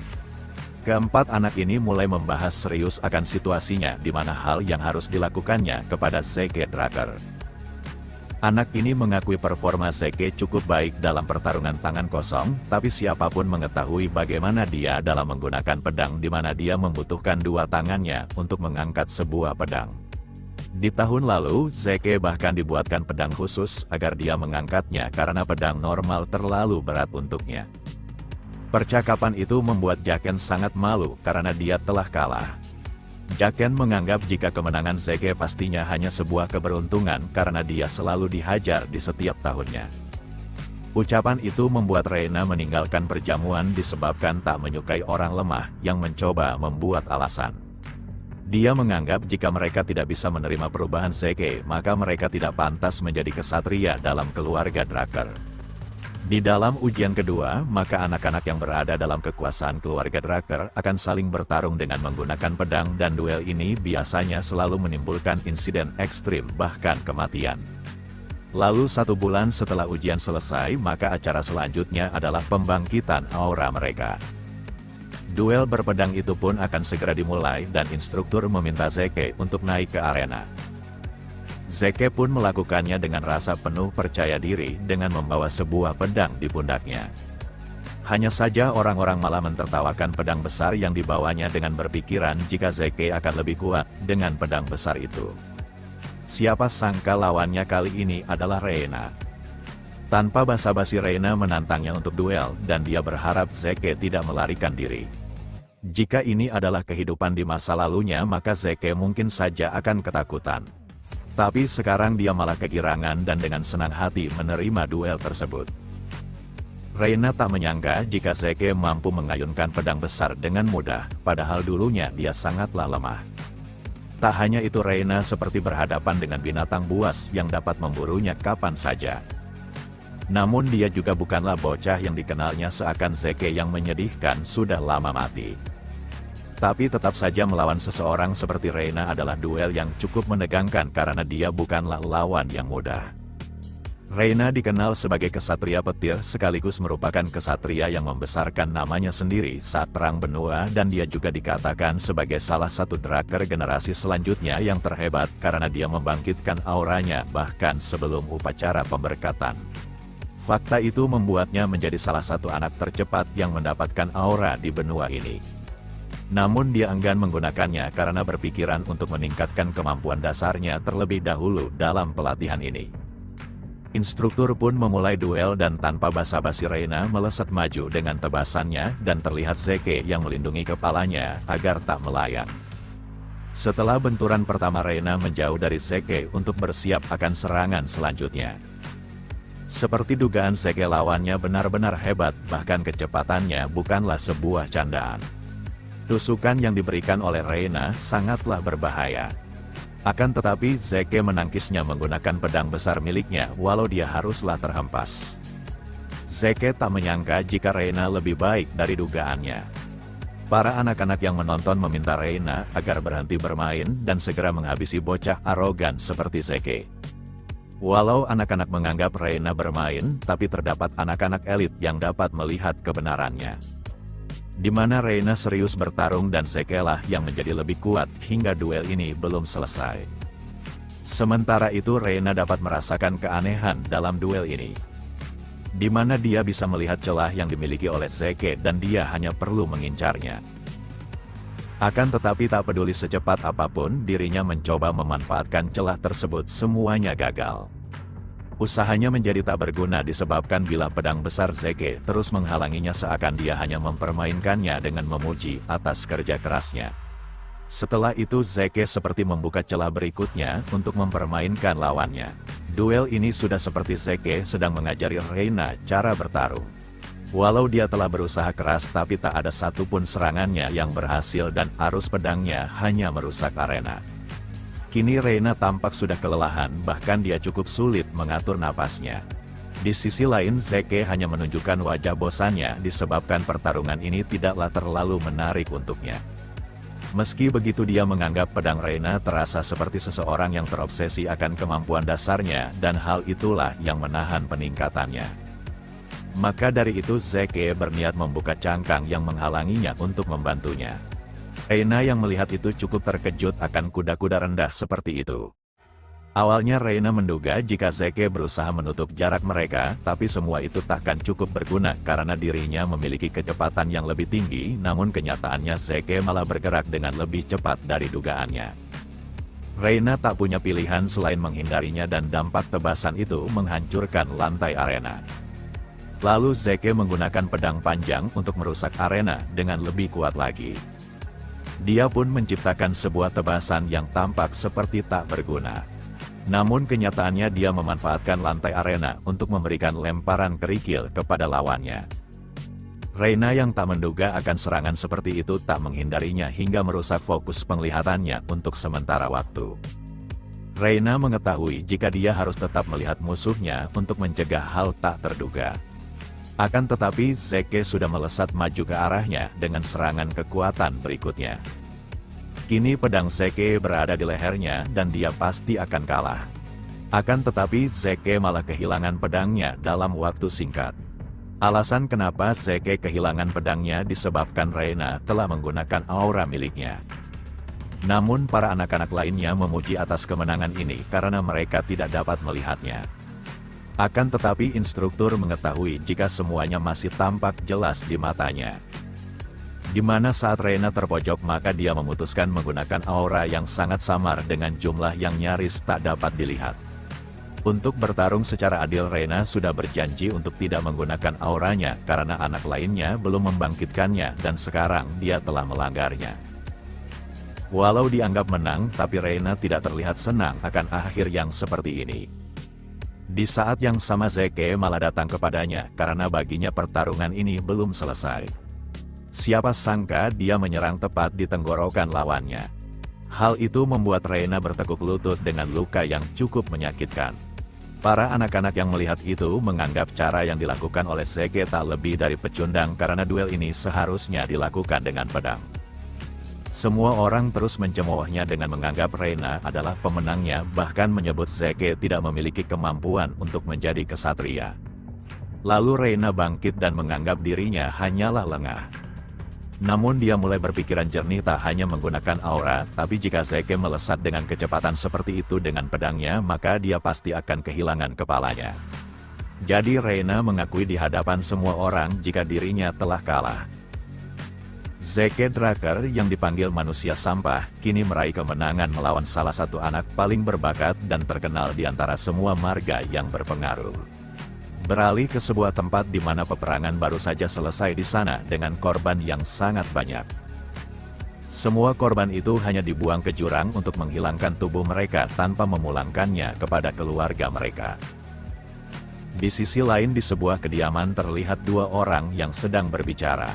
Keempat anak ini mulai membahas serius akan situasinya di mana hal yang harus dilakukannya kepada Zeke Drakkar. Anak ini mengakui performa Zeke cukup baik dalam pertarungan tangan kosong, tapi siapapun mengetahui bagaimana dia dalam menggunakan pedang di mana dia membutuhkan dua tangannya untuk mengangkat sebuah pedang. Di tahun lalu, Zeke bahkan dibuatkan pedang khusus agar dia mengangkatnya karena pedang normal terlalu berat untuknya. Percakapan itu membuat Jaken sangat malu karena dia telah kalah. Jaken menganggap jika kemenangan Zeke pastinya hanya sebuah keberuntungan karena dia selalu dihajar di setiap tahunnya. Ucapan itu membuat Reina meninggalkan perjamuan disebabkan tak menyukai orang lemah yang mencoba membuat alasan. Dia menganggap jika mereka tidak bisa menerima perubahan Zeke, maka mereka tidak pantas menjadi kesatria dalam keluarga Drakkar. Di dalam ujian kedua, maka anak-anak yang berada dalam kekuasaan keluarga Drakkar akan saling bertarung dengan menggunakan pedang, dan duel ini biasanya selalu menimbulkan insiden ekstrim bahkan kematian. Lalu 1 bulan setelah ujian selesai, maka acara selanjutnya adalah pembangkitan aura mereka. Duel berpedang itu pun akan segera dimulai dan instruktur meminta Zeke untuk naik ke arena. Zeke pun melakukannya dengan rasa penuh percaya diri dengan membawa sebuah pedang di pundaknya. Hanya saja orang-orang malah mentertawakan pedang besar yang dibawanya dengan berpikiran jika Zeke akan lebih kuat dengan pedang besar itu. Siapa sangka lawannya kali ini adalah Reina. Tanpa basa-basi Reina menantangnya untuk duel dan dia berharap Zeke tidak melarikan diri. Jika ini adalah kehidupan di masa lalunya, maka Zeke mungkin saja akan ketakutan. Tapi sekarang dia malah kegirangan dan dengan senang hati menerima duel tersebut. Reina tak menyangka jika Zeke mampu mengayunkan pedang besar dengan mudah, padahal dulunya dia sangatlah lemah. Tak hanya itu, Reina seperti berhadapan dengan binatang buas yang dapat memburunya kapan saja. Namun dia juga bukanlah bocah yang dikenalnya seakan Zeke yang menyedihkan sudah lama mati. Tapi tetap saja melawan seseorang seperti Reina adalah duel yang cukup menegangkan karena dia bukanlah lawan yang mudah. Reina dikenal sebagai kesatria petir sekaligus merupakan kesatria yang membesarkan namanya sendiri saat perang benua, dan dia juga dikatakan sebagai salah satu Drakkar generasi selanjutnya yang terhebat karena dia membangkitkan auranya bahkan sebelum upacara pemberkatan. Fakta itu membuatnya menjadi salah satu anak tercepat yang mendapatkan aura di benua ini. Namun dia enggan menggunakannya karena berpikiran untuk meningkatkan kemampuan dasarnya terlebih dahulu dalam pelatihan ini. Instruktur pun memulai duel dan tanpa basa-basi Reina melesat maju dengan tebasannya dan terlihat Zeke yang melindungi kepalanya agar tak melayang. Setelah benturan pertama, Reina menjauh dari Zeke untuk bersiap akan serangan selanjutnya. Seperti dugaan Zeke, lawannya benar-benar hebat, bahkan kecepatannya bukanlah sebuah candaan. Tusukan yang diberikan oleh Reina sangatlah berbahaya. Akan tetapi Zeke menangkisnya menggunakan pedang besar miliknya walau dia haruslah terhempas. Zeke tak menyangka jika Reina lebih baik dari dugaannya. Para anak-anak yang menonton meminta Reina agar berhenti bermain dan segera menghabisi bocah arogan seperti Zeke. Walau anak-anak menganggap Reina bermain, tapi terdapat anak-anak elit yang dapat melihat kebenarannya. Di mana Reina serius bertarung dan Zeke lah yang menjadi lebih kuat hingga duel ini belum selesai. Sementara itu Reina dapat merasakan keanehan dalam duel ini. Di mana dia bisa melihat celah yang dimiliki oleh Zeke dan dia hanya perlu mengincarnya. Akan tetapi tak peduli secepat apapun dirinya mencoba memanfaatkan celah tersebut, semuanya gagal. Usahanya menjadi tak berguna disebabkan bila pedang besar Zeke terus menghalanginya seakan dia hanya mempermainkannya dengan memuji atas kerja kerasnya. Setelah itu Zeke seperti membuka celah berikutnya untuk mempermainkan lawannya. Duel ini sudah seperti Zeke sedang mengajari Reina cara bertarung. Walau dia telah berusaha keras tapi tak ada satupun serangannya yang berhasil dan arus pedangnya hanya merusak arena. Kini Reina tampak sudah kelelahan, bahkan dia cukup sulit mengatur napasnya. Di sisi lain Zeke hanya menunjukkan wajah bosannya disebabkan pertarungan ini tidaklah terlalu menarik untuknya. Meski begitu dia menganggap pedang Reina terasa seperti seseorang yang terobsesi akan kemampuan dasarnya dan hal itulah yang menahan peningkatannya. Maka dari itu Zeke berniat membuka cangkang yang menghalanginya untuk membantunya. Reina yang melihat itu cukup terkejut akan kuda-kuda rendah seperti itu. Awalnya Reina menduga jika Zeke berusaha menutup jarak mereka, tapi semua itu takkan cukup berguna karena dirinya memiliki kecepatan yang lebih tinggi, namun kenyataannya Zeke malah bergerak dengan lebih cepat dari dugaannya. Reina tak punya pilihan selain menghindarinya dan dampak tebasan itu menghancurkan lantai arena. Lalu Zeke menggunakan pedang panjang untuk merusak arena dengan lebih kuat lagi. Dia pun menciptakan sebuah tebasan yang tampak seperti tak berguna. Namun kenyataannya dia memanfaatkan lantai arena untuk memberikan lemparan kerikil kepada lawannya. Reina yang tak menduga akan serangan seperti itu tak menghindarinya hingga merusak fokus penglihatannya untuk sementara waktu. Reina mengetahui jika dia harus tetap melihat musuhnya untuk mencegah hal tak terduga. Akan tetapi Zeke sudah melesat maju ke arahnya dengan serangan kekuatan berikutnya. Kini pedang Zeke berada di lehernya dan dia pasti akan kalah. Akan tetapi Zeke malah kehilangan pedangnya dalam waktu singkat. Alasan kenapa Zeke kehilangan pedangnya disebabkan Reina telah menggunakan aura miliknya. Namun para anak-anak lainnya memuji atas kemenangan ini karena mereka tidak dapat melihatnya. Akan tetapi instruktur mengetahui jika semuanya masih tampak jelas di matanya. Di mana saat Reina terpojok maka dia memutuskan menggunakan aura yang sangat samar dengan jumlah yang nyaris tak dapat dilihat. Untuk bertarung secara adil Reina sudah berjanji untuk tidak menggunakan auranya karena anak lainnya belum membangkitkannya dan sekarang dia telah melanggarnya. Walau dianggap menang tapi Reina tidak terlihat senang akan akhir yang seperti ini. Di saat yang sama Zeke malah datang kepadanya karena baginya pertarungan ini belum selesai. Siapa sangka dia menyerang tepat di tenggorokan lawannya. Hal itu membuat Reina bertekuk lutut dengan luka yang cukup menyakitkan. Para anak-anak yang melihat itu menganggap cara yang dilakukan oleh Zeke tak lebih dari pecundang karena duel ini seharusnya dilakukan dengan pedang. Semua orang terus mencemoohnya dengan menganggap Reina adalah pemenangnya, bahkan menyebut Zeke tidak memiliki kemampuan untuk menjadi kesatria. Lalu Reina bangkit dan menganggap dirinya hanyalah lengah. Namun dia mulai berpikiran jernih tak hanya menggunakan aura, tapi jika Zeke melesat dengan kecepatan seperti itu dengan pedangnya maka dia pasti akan kehilangan kepalanya. Jadi Reina mengakui di hadapan semua orang jika dirinya telah kalah. Zeke Draker yang dipanggil manusia sampah, kini meraih kemenangan melawan salah satu anak paling berbakat dan terkenal di antara semua marga yang berpengaruh. Beralih ke sebuah tempat di mana peperangan baru saja selesai di sana dengan korban yang sangat banyak. Semua korban itu hanya dibuang ke jurang untuk menghilangkan tubuh mereka tanpa memulangkannya kepada keluarga mereka. Di sisi lain di sebuah kediaman terlihat dua orang yang sedang berbicara.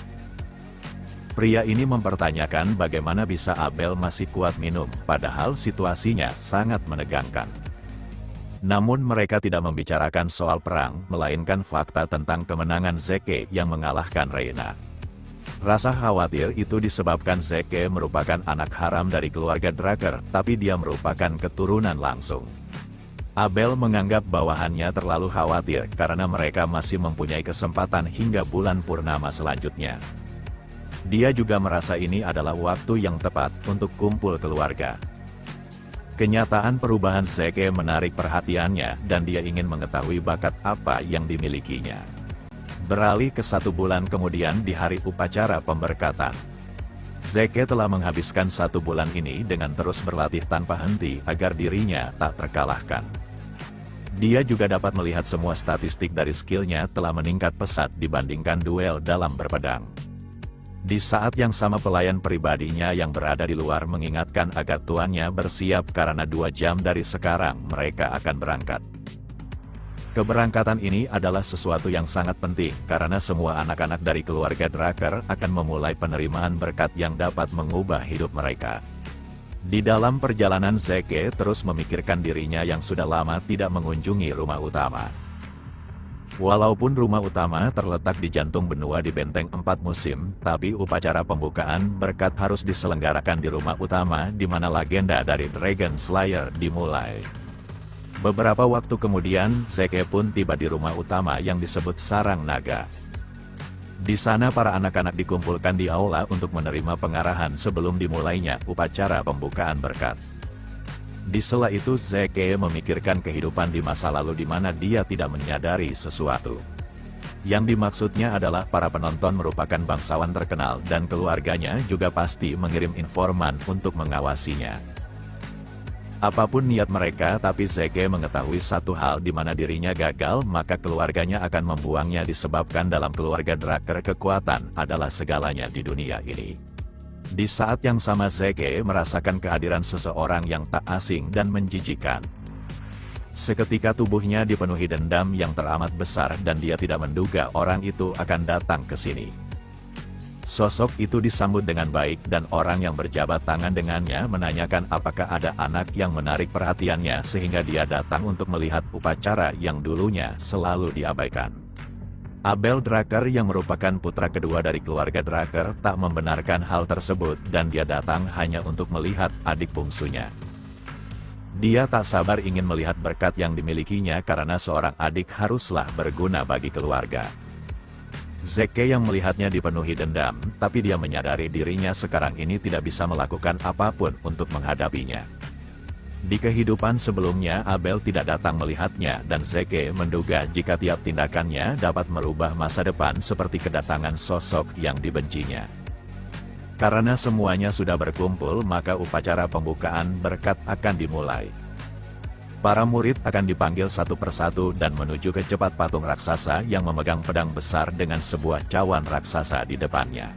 Pria ini mempertanyakan bagaimana bisa Abel masih kuat minum, padahal situasinya sangat menegangkan. Namun mereka tidak membicarakan soal perang, melainkan fakta tentang kemenangan Zeke yang mengalahkan Reina. Rasa khawatir itu disebabkan Zeke merupakan anak haram dari keluarga Draker, tapi dia merupakan keturunan langsung. Abel menganggap bawahannya terlalu khawatir karena mereka masih mempunyai kesempatan hingga bulan purnama selanjutnya. Dia juga merasa ini adalah waktu yang tepat untuk kumpul keluarga. Kenyataan perubahan Zeke menarik perhatiannya dan dia ingin mengetahui bakat apa yang dimilikinya. Beralih ke 1 bulan kemudian di hari upacara pemberkatan. Zeke telah menghabiskan 1 bulan ini dengan terus berlatih tanpa henti agar dirinya tak terkalahkan. Dia juga dapat melihat semua statistik dari skillnya telah meningkat pesat dibandingkan duel dalam berpedang. Di saat yang sama pelayan pribadinya yang berada di luar mengingatkan agar tuannya bersiap karena 2 jam dari sekarang mereka akan berangkat. Keberangkatan ini adalah sesuatu yang sangat penting karena semua anak-anak dari keluarga Draker akan memulai penerimaan berkat yang dapat mengubah hidup mereka. Di dalam perjalanan Zeke terus memikirkan dirinya yang sudah lama tidak mengunjungi rumah utama. Walaupun rumah utama terletak di jantung benua di Benteng 4 Musim, tapi upacara pembukaan berkat harus diselenggarakan di rumah utama di mana legenda dari Dragon Slayer dimulai. Beberapa waktu kemudian, Zeke pun tiba di rumah utama yang disebut Sarang Naga. Di sana para anak-anak dikumpulkan di aula untuk menerima pengarahan sebelum dimulainya upacara pembukaan berkat. Di sela itu Zeke memikirkan kehidupan di masa lalu di mana dia tidak menyadari sesuatu. Yang dimaksudnya adalah para penonton merupakan bangsawan terkenal dan keluarganya juga pasti mengirim informan untuk mengawasinya. Apapun niat mereka tapi Zeke mengetahui satu hal di mana dirinya gagal maka keluarganya akan membuangnya disebabkan dalam keluarga Draker kekuatan adalah segalanya di dunia ini. Di saat yang sama Zeke merasakan kehadiran seseorang yang tak asing dan menjijikan. Seketika tubuhnya dipenuhi dendam yang teramat besar dan dia tidak menduga orang itu akan datang ke sini. Sosok itu disambut dengan baik dan orang yang berjabat tangan dengannya menanyakan apakah ada anak yang menarik perhatiannya sehingga dia datang untuk melihat upacara yang dulunya selalu diabaikan. Abel Drucker yang merupakan putra kedua dari keluarga Drucker tak membenarkan hal tersebut dan dia datang hanya untuk melihat adik bungsunya. Dia tak sabar ingin melihat berkat yang dimilikinya karena seorang adik haruslah berguna bagi keluarga. Zeke yang melihatnya dipenuhi dendam, tapi dia menyadari dirinya sekarang ini tidak bisa melakukan apapun untuk menghadapinya. Di kehidupan sebelumnya Abel tidak datang melihatnya dan Zeke menduga jika tiap tindakannya dapat merubah masa depan seperti kedatangan sosok yang dibencinya. Karena semuanya sudah berkumpul maka upacara pembukaan berkat akan dimulai. Para murid akan dipanggil satu persatu dan menuju ke cepat patung raksasa yang memegang pedang besar dengan sebuah cawan raksasa di depannya.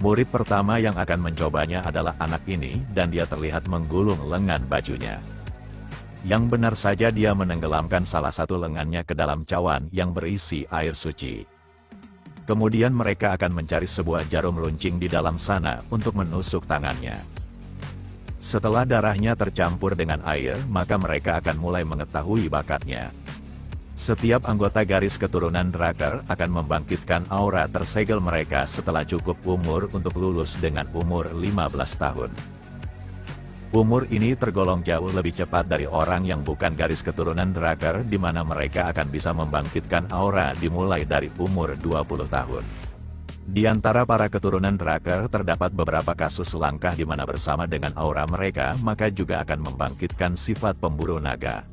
Murid pertama yang akan mencobanya adalah anak ini dan dia terlihat menggulung lengan bajunya. Yang benar saja dia menenggelamkan salah satu lengannya ke dalam cawan yang berisi air suci. Kemudian mereka akan mencari sebuah jarum runcing di dalam sana untuk menusuk tangannya. Setelah darahnya tercampur dengan air, maka mereka akan mulai mengetahui bakatnya. Setiap anggota garis keturunan Drucker akan membangkitkan aura tersegel mereka setelah cukup umur untuk lulus dengan umur 15 tahun. Umur ini tergolong jauh lebih cepat dari orang yang bukan garis keturunan Drucker di mana mereka akan bisa membangkitkan aura dimulai dari umur 20 tahun. Di antara para keturunan Drucker terdapat beberapa kasus langkah di mana bersama dengan aura mereka maka juga akan membangkitkan sifat pemburu naga.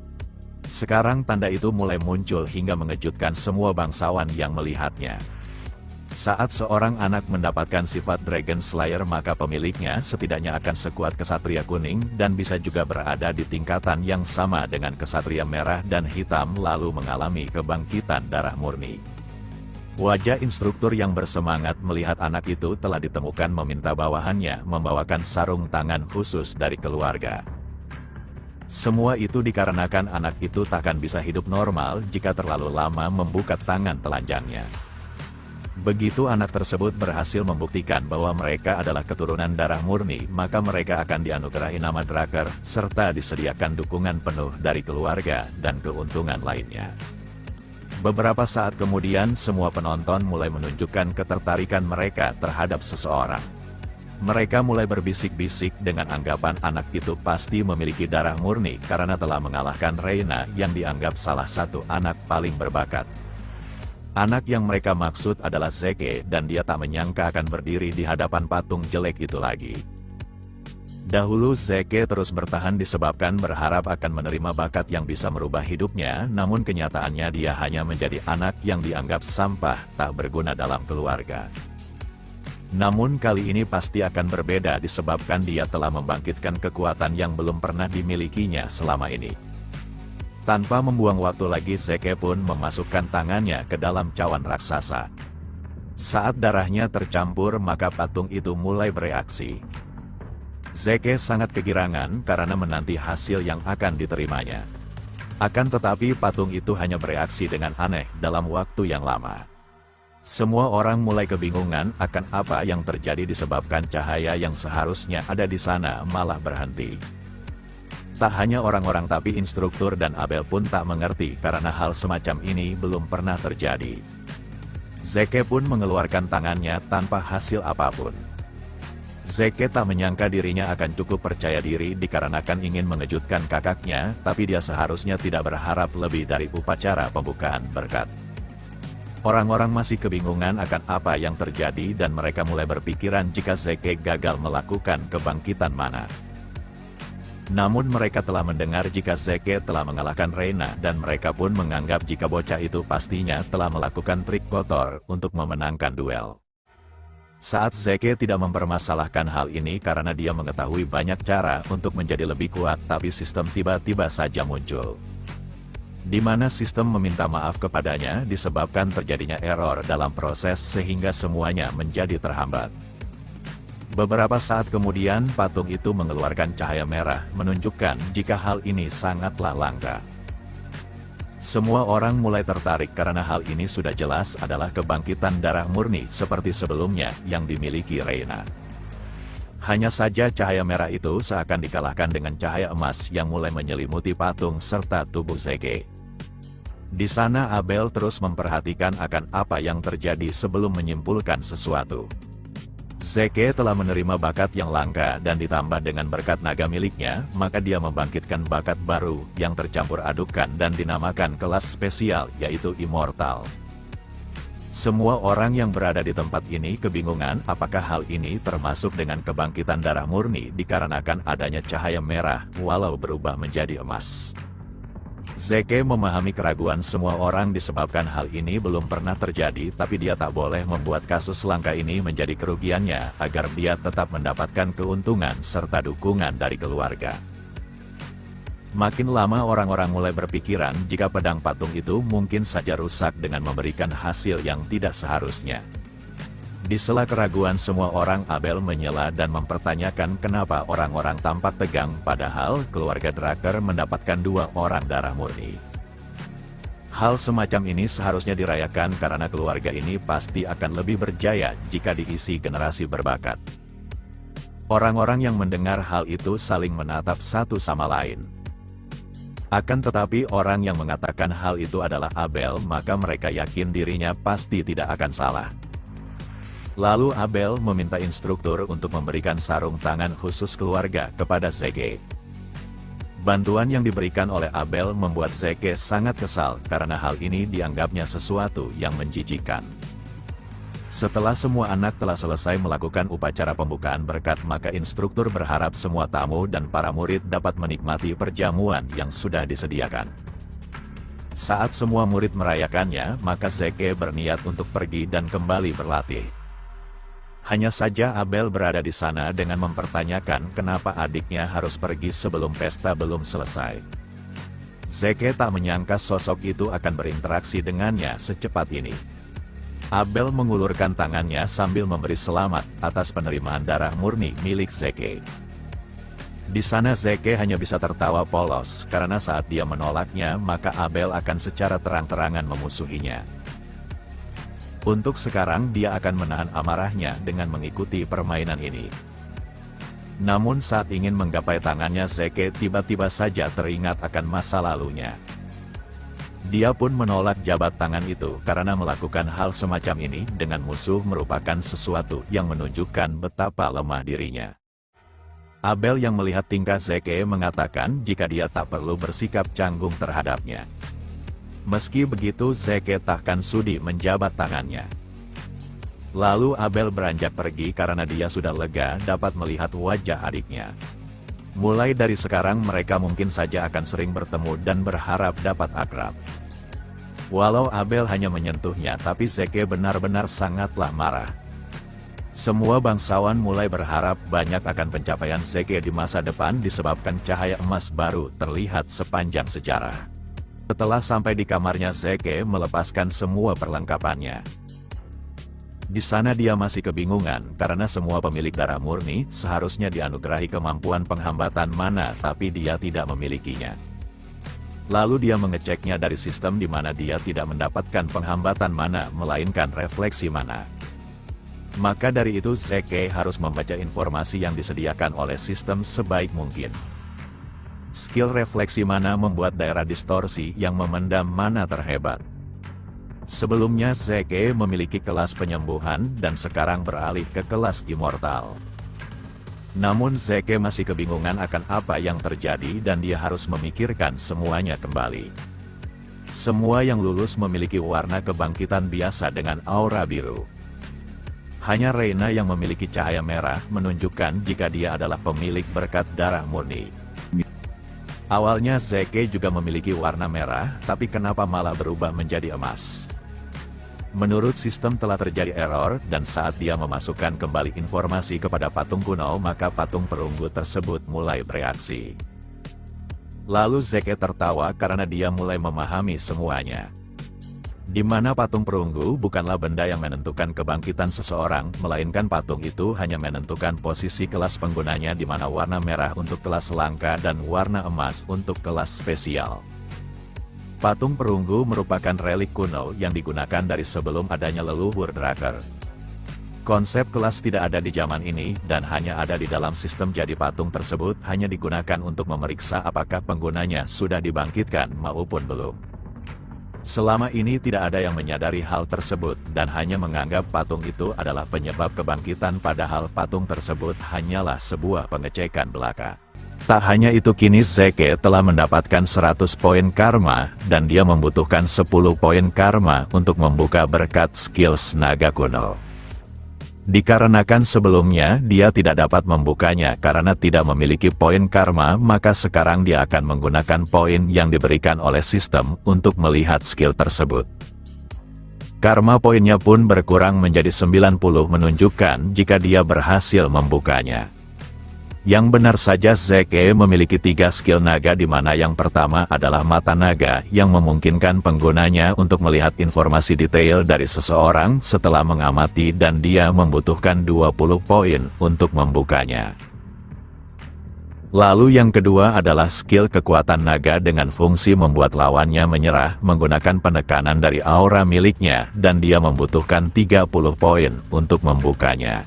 Sekarang tanda itu mulai muncul hingga mengejutkan semua bangsawan yang melihatnya. Saat seorang anak mendapatkan sifat Dragon Slayer maka pemiliknya setidaknya akan sekuat kesatria kuning dan bisa juga berada di tingkatan yang sama dengan kesatria merah dan hitam lalu mengalami kebangkitan darah murni. Wajah instruktur yang bersemangat melihat anak itu telah ditemukan meminta bawahannya membawakan sarung tangan khusus dari keluarga. Semua itu dikarenakan anak itu takkan bisa hidup normal jika terlalu lama membuka tangan telanjangnya. Begitu anak tersebut berhasil membuktikan bahwa mereka adalah keturunan darah murni, maka mereka akan dianugerahi nama Drucker, serta disediakan dukungan penuh dari keluarga dan keuntungan lainnya. Beberapa saat kemudian semua penonton mulai menunjukkan ketertarikan mereka terhadap seseorang. Mereka mulai berbisik-bisik dengan anggapan anak itu pasti memiliki darah murni karena telah mengalahkan Reina yang dianggap salah satu anak paling berbakat. Anak yang mereka maksud adalah Zeke dan dia tak menyangka akan berdiri di hadapan patung jelek itu lagi. Dahulu Zeke terus bertahan disebabkan berharap akan menerima bakat yang bisa merubah hidupnya, namun kenyataannya dia hanya menjadi anak yang dianggap sampah tak berguna dalam keluarga. Namun kali ini pasti akan berbeda disebabkan dia telah membangkitkan kekuatan yang belum pernah dimilikinya selama ini. Tanpa membuang waktu lagi Zeke pun memasukkan tangannya ke dalam cawan raksasa. Saat darahnya tercampur maka patung itu mulai bereaksi. Zeke sangat kegirangan karena menanti hasil yang akan diterimanya. Akan tetapi patung itu hanya bereaksi dengan aneh dalam waktu yang lama. Semua orang mulai kebingungan akan apa yang terjadi disebabkan cahaya yang seharusnya ada di sana malah berhenti. Tak hanya orang-orang tapi instruktur dan Abel pun tak mengerti karena hal semacam ini belum pernah terjadi. Zeke pun mengeluarkan tangannya tanpa hasil apapun. Zeke tak menyangka dirinya akan cukup percaya diri dikarenakan ingin mengejutkan kakaknya, tapi dia seharusnya tidak berharap lebih dari upacara pembukaan berkat. Orang-orang masih kebingungan akan apa yang terjadi dan mereka mulai berpikiran jika Zeke gagal melakukan kebangkitan mana. Namun mereka telah mendengar jika Zeke telah mengalahkan Reina dan mereka pun menganggap jika bocah itu pastinya telah melakukan trik kotor untuk memenangkan duel. Saat Zeke tidak mempermasalahkan hal ini karena dia mengetahui banyak cara untuk menjadi lebih kuat tapi sistem tiba-tiba saja muncul. Di mana sistem meminta maaf kepadanya disebabkan terjadinya error dalam proses sehingga semuanya menjadi terhambat. Beberapa saat kemudian patung itu mengeluarkan cahaya merah menunjukkan jika hal ini sangatlah langka. Semua orang mulai tertarik karena hal ini sudah jelas adalah kebangkitan darah murni seperti sebelumnya yang dimiliki Reina. Hanya saja cahaya merah itu seakan dikalahkan dengan cahaya emas yang mulai menyelimuti patung serta tubuh Zeke. Di sana Abel terus memperhatikan akan apa yang terjadi sebelum menyimpulkan sesuatu. Zeke telah menerima bakat yang langka dan ditambah dengan berkat naga miliknya, maka dia membangkitkan bakat baru yang tercampur adukkan dan dinamakan kelas spesial yaitu Immortal. Semua orang yang berada di tempat ini kebingungan apakah hal ini termasuk dengan kebangkitan darah murni dikarenakan adanya cahaya merah walau berubah menjadi emas. Zeke memahami keraguan semua orang disebabkan hal ini belum pernah terjadi, tapi dia tak boleh membuat kasus langka ini menjadi kerugiannya agar dia tetap mendapatkan keuntungan serta dukungan dari keluarga. Makin lama orang-orang mulai berpikiran jika pedang patung itu mungkin saja rusak dengan memberikan hasil yang tidak seharusnya. Di sela keraguan semua orang, Abel menyela dan mempertanyakan kenapa orang-orang tampak tegang padahal keluarga Drakkar mendapatkan 2 orang darah murni. Hal semacam ini seharusnya dirayakan karena keluarga ini pasti akan lebih berjaya jika diisi generasi berbakat. Orang-orang yang mendengar hal itu saling menatap satu sama lain. Akan tetapi orang yang mengatakan hal itu adalah Abel, maka mereka yakin dirinya pasti tidak akan salah. Lalu Abel meminta instruktur untuk memberikan sarung tangan khusus keluarga kepada Zeke. Bantuan yang diberikan oleh Abel membuat Zeke sangat kesal karena hal ini dianggapnya sesuatu yang menjijikkan. Setelah semua anak telah selesai melakukan upacara pembukaan berkat, maka instruktur berharap semua tamu dan para murid dapat menikmati perjamuan yang sudah disediakan. Saat semua murid merayakannya, maka Zeke berniat untuk pergi dan kembali berlatih. Hanya saja Abel berada di sana dengan mempertanyakan kenapa adiknya harus pergi sebelum pesta belum selesai. Zeke tak menyangka sosok itu akan berinteraksi dengannya secepat ini. Abel mengulurkan tangannya sambil memberi selamat atas penerimaan darah murni milik Zeke. Di sana Zeke hanya bisa tertawa polos karena saat dia menolaknya maka Abel akan secara terang-terangan memusuhinya. Untuk sekarang dia akan menahan amarahnya dengan mengikuti permainan ini. Namun saat ingin menggapai tangannya, Zeke tiba-tiba saja teringat akan masa lalunya. Dia pun menolak jabat tangan itu karena melakukan hal semacam ini dengan musuh merupakan sesuatu yang menunjukkan betapa lemah dirinya. Abel yang melihat tingkah Zeke mengatakan jika dia tak perlu bersikap canggung terhadapnya. Meski begitu Zeke takkan sudi menjabat tangannya. Lalu Abel beranjak pergi karena dia sudah lega dapat melihat wajah adiknya. Mulai dari sekarang mereka mungkin saja akan sering bertemu dan berharap dapat akrab. Walau Abel hanya menyentuhnya, tapi Zeke benar-benar sangatlah marah. Semua bangsawan mulai berharap banyak akan pencapaian Zeke di masa depan disebabkan cahaya emas baru terlihat sepanjang sejarah. Setelah sampai di kamarnya, Zeke melepaskan semua perlengkapannya. Di sana dia masih kebingungan karena semua pemilik darah murni seharusnya dianugerahi kemampuan penghambatan mana, tapi dia tidak memilikinya. Lalu dia mengeceknya dari sistem di mana dia tidak mendapatkan penghambatan mana melainkan refleksi mana. Maka dari itu Zeke harus membaca informasi yang disediakan oleh sistem sebaik mungkin. Skill refleksi mana membuat daerah distorsi yang memendam mana terhebat. Sebelumnya Zeke memiliki kelas penyembuhan dan sekarang beralih ke kelas Immortal. Namun Zeke masih kebingungan akan apa yang terjadi dan dia harus memikirkan semuanya kembali. Semua yang lulus memiliki warna kebangkitan biasa dengan aura biru. Hanya Reina yang memiliki cahaya merah menunjukkan jika dia adalah pemilik berkat darah murni. Awalnya Zeke juga memiliki warna merah, tapi kenapa malah berubah menjadi emas? Menurut sistem telah terjadi error, dan saat dia memasukkan kembali informasi kepada patung kuno maka patung perunggu tersebut mulai bereaksi. Lalu Zeke tertawa karena dia mulai memahami semuanya. Di mana patung perunggu bukanlah benda yang menentukan kebangkitan seseorang, melainkan patung itu hanya menentukan posisi kelas penggunanya di mana warna merah untuk kelas langka dan warna emas untuk kelas spesial. Patung perunggu merupakan relik kuno yang digunakan dari sebelum adanya leluhur Drakkar. Konsep kelas tidak ada di zaman ini dan hanya ada di dalam sistem, jadi patung tersebut hanya digunakan untuk memeriksa apakah penggunanya sudah dibangkitkan maupun belum. Selama ini tidak ada yang menyadari hal tersebut dan hanya menganggap patung itu adalah penyebab kebangkitan, padahal patung tersebut hanyalah sebuah pengecekan belaka. Tak hanya itu, kini Zeke telah mendapatkan 100 poin karma, dan dia membutuhkan 10 poin karma untuk membuka berkat skills naga kuno. Dikarenakan sebelumnya dia tidak dapat membukanya karena tidak memiliki poin karma, maka sekarang dia akan menggunakan poin yang diberikan oleh sistem untuk melihat skill tersebut. Karma poinnya pun berkurang menjadi 90, menunjukkan jika dia berhasil membukanya. Yang benar saja, Zeke memiliki 3 skill naga, di mana yang pertama adalah mata naga yang memungkinkan penggunanya untuk melihat informasi detail dari seseorang setelah mengamati, dan dia membutuhkan 20 poin untuk membukanya. Lalu yang kedua adalah skill kekuatan naga dengan fungsi membuat lawannya menyerah menggunakan penekanan dari aura miliknya, dan dia membutuhkan 30 poin untuk membukanya.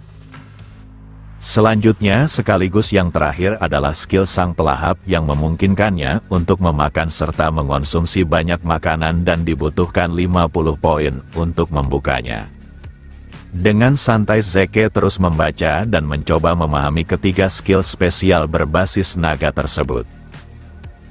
Selanjutnya sekaligus yang terakhir adalah skill sang pelahap yang memungkinkannya untuk memakan serta mengonsumsi banyak makanan, dan dibutuhkan 50 poin untuk membukanya. Dengan santai Zeke terus membaca dan mencoba memahami ketiga skill spesial berbasis naga tersebut.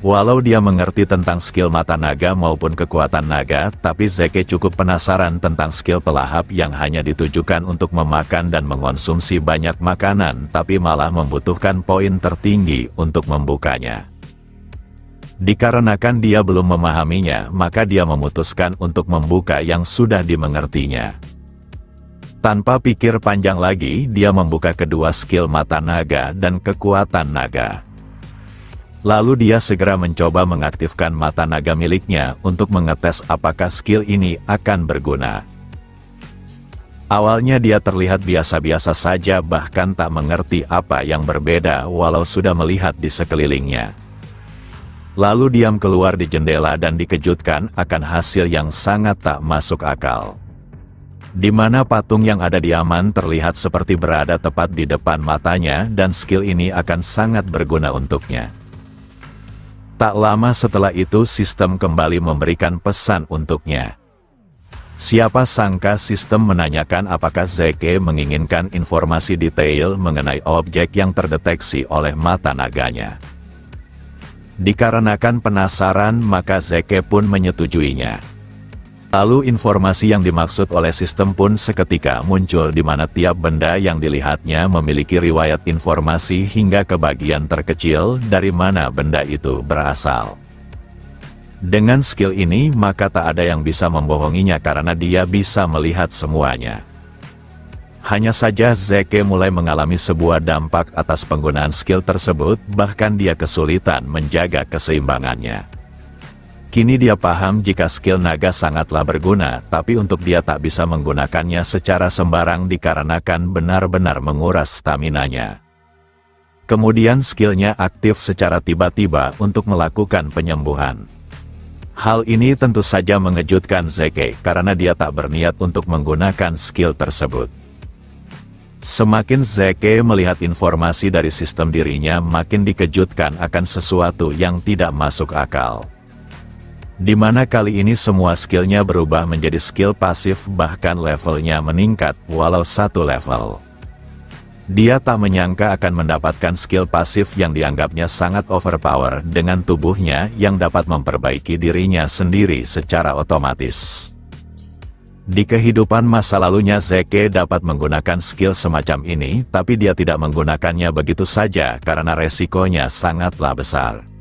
Walau dia mengerti tentang skill mata naga maupun kekuatan naga, tapi Zeke cukup penasaran tentang skill pelahap yang hanya ditujukan untuk memakan dan mengonsumsi banyak makanan, tapi malah membutuhkan poin tertinggi untuk membukanya. Dikarenakan dia belum memahaminya, maka dia memutuskan untuk membuka yang sudah dimengertinya. Tanpa pikir panjang lagi, dia membuka kedua skill mata naga dan kekuatan naga. Lalu dia segera mencoba mengaktifkan mata naga miliknya untuk mengetes apakah skill ini akan berguna. Awalnya dia terlihat biasa-biasa saja, bahkan tak mengerti apa yang berbeda walau sudah melihat di sekelilingnya. Lalu diam keluar di jendela dan dikejutkan akan hasil yang sangat tak masuk akal. Di mana patung yang ada di Aman terlihat seperti berada tepat di depan matanya, dan skill ini akan sangat berguna untuknya. Tak lama setelah itu sistem kembali memberikan pesan untuknya. Siapa sangka sistem menanyakan apakah Zeke menginginkan informasi detail mengenai objek yang terdeteksi oleh mata naganya. Dikarenakan penasaran, maka Zeke pun menyetujuinya. Lalu informasi yang dimaksud oleh sistem pun seketika muncul, di mana tiap benda yang dilihatnya memiliki riwayat informasi hingga ke bagian terkecil dari mana benda itu berasal. Dengan skill ini, maka tak ada yang bisa membohonginya karena dia bisa melihat semuanya. Hanya saja Zeke mulai mengalami sebuah dampak atas penggunaan skill tersebut, bahkan dia kesulitan menjaga keseimbangannya. Kini dia paham jika skill naga sangatlah berguna, tapi untuk dia tak bisa menggunakannya secara sembarang dikarenakan benar-benar menguras staminanya. Kemudian skillnya aktif secara tiba-tiba untuk melakukan penyembuhan. Hal ini tentu saja mengejutkan Zeke karena dia tak berniat untuk menggunakan skill tersebut. Semakin Zeke melihat informasi dari sistem dirinya, makin dikejutkan akan sesuatu yang tidak masuk akal. Di mana kali ini semua skillnya berubah menjadi skill pasif, bahkan levelnya meningkat walau 1 level. Dia tak menyangka akan mendapatkan skill pasif yang dianggapnya sangat overpower dengan tubuhnya yang dapat memperbaiki dirinya sendiri secara otomatis. Di kehidupan masa lalunya Zeke dapat menggunakan skill semacam ini, tapi dia tidak menggunakannya begitu saja karena resikonya sangatlah besar.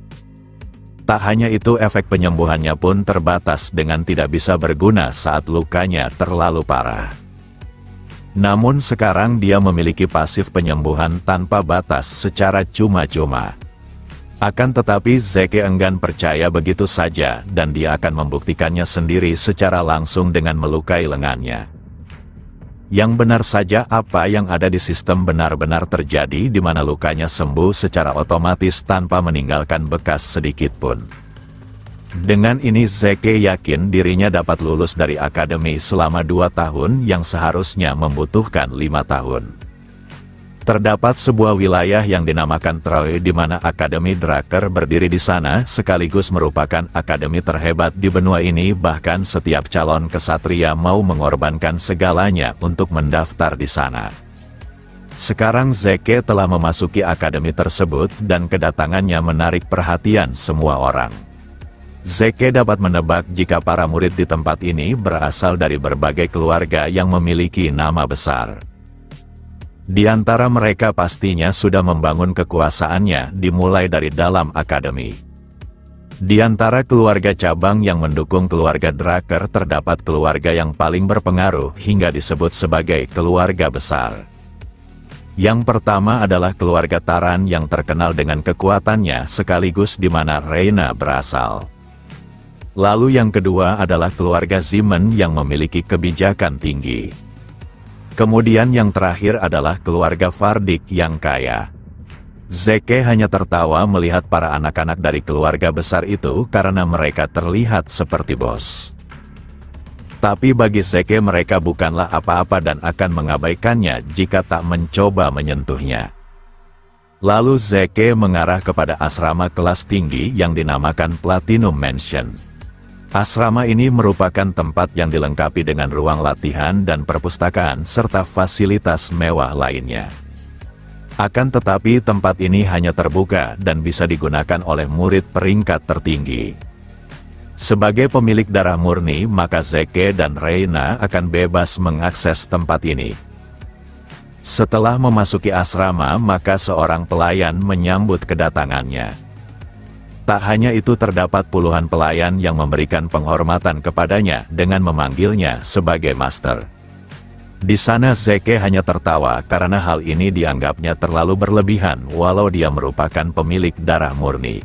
Tak hanya itu, efek penyembuhannya pun terbatas dengan tidak bisa berguna saat lukanya terlalu parah. Namun sekarang dia memiliki pasif penyembuhan tanpa batas secara cuma-cuma. Akan tetapi Zeke enggan percaya begitu saja, dan dia akan membuktikannya sendiri secara langsung dengan melukai lengannya. Yang benar saja apa yang ada di sistem benar-benar terjadi, di mana lukanya sembuh secara otomatis tanpa meninggalkan bekas sedikit pun. Dengan ini Zeke yakin dirinya dapat lulus dari akademi selama 2 tahun yang seharusnya membutuhkan 5 tahun. Terdapat sebuah wilayah yang dinamakan Troy di mana Akademi Drakkar berdiri di sana sekaligus merupakan akademi terhebat di benua ini, bahkan setiap calon kesatria mau mengorbankan segalanya untuk mendaftar di sana. Sekarang Zeke telah memasuki akademi tersebut dan kedatangannya menarik perhatian semua orang. Zeke dapat menebak jika para murid di tempat ini berasal dari berbagai keluarga yang memiliki nama besar. Di antara mereka pastinya sudah membangun kekuasaannya dimulai dari dalam akademi. Di antara keluarga cabang yang mendukung keluarga Drakkar terdapat keluarga yang paling berpengaruh hingga disebut sebagai keluarga besar. Yang pertama adalah keluarga Taran yang terkenal dengan kekuatannya sekaligus di mana Reyna berasal. Lalu yang kedua adalah keluarga Zeman yang memiliki kebijakan tinggi. Kemudian yang terakhir adalah keluarga Fardik yang kaya. Zeke hanya tertawa melihat para anak-anak dari keluarga besar itu karena mereka terlihat seperti bos. Tapi bagi Zeke mereka bukanlah apa-apa dan akan mengabaikannya jika tak mencoba menyentuhnya. Lalu Zeke mengarah kepada asrama kelas tinggi yang dinamakan Platinum Mansion. Asrama ini merupakan tempat yang dilengkapi dengan ruang latihan dan perpustakaan serta fasilitas mewah lainnya. Akan tetapi tempat ini hanya terbuka dan bisa digunakan oleh murid peringkat tertinggi. Sebagai pemilik darah murni, maka Zeke dan Reyna akan bebas mengakses tempat ini. Setelah memasuki asrama, maka seorang pelayan menyambut kedatangannya. Tak hanya itu, terdapat puluhan pelayan yang memberikan penghormatan kepadanya dengan memanggilnya sebagai master. Di sana Zeke hanya tertawa karena hal ini dianggapnya terlalu berlebihan walau dia merupakan pemilik darah murni.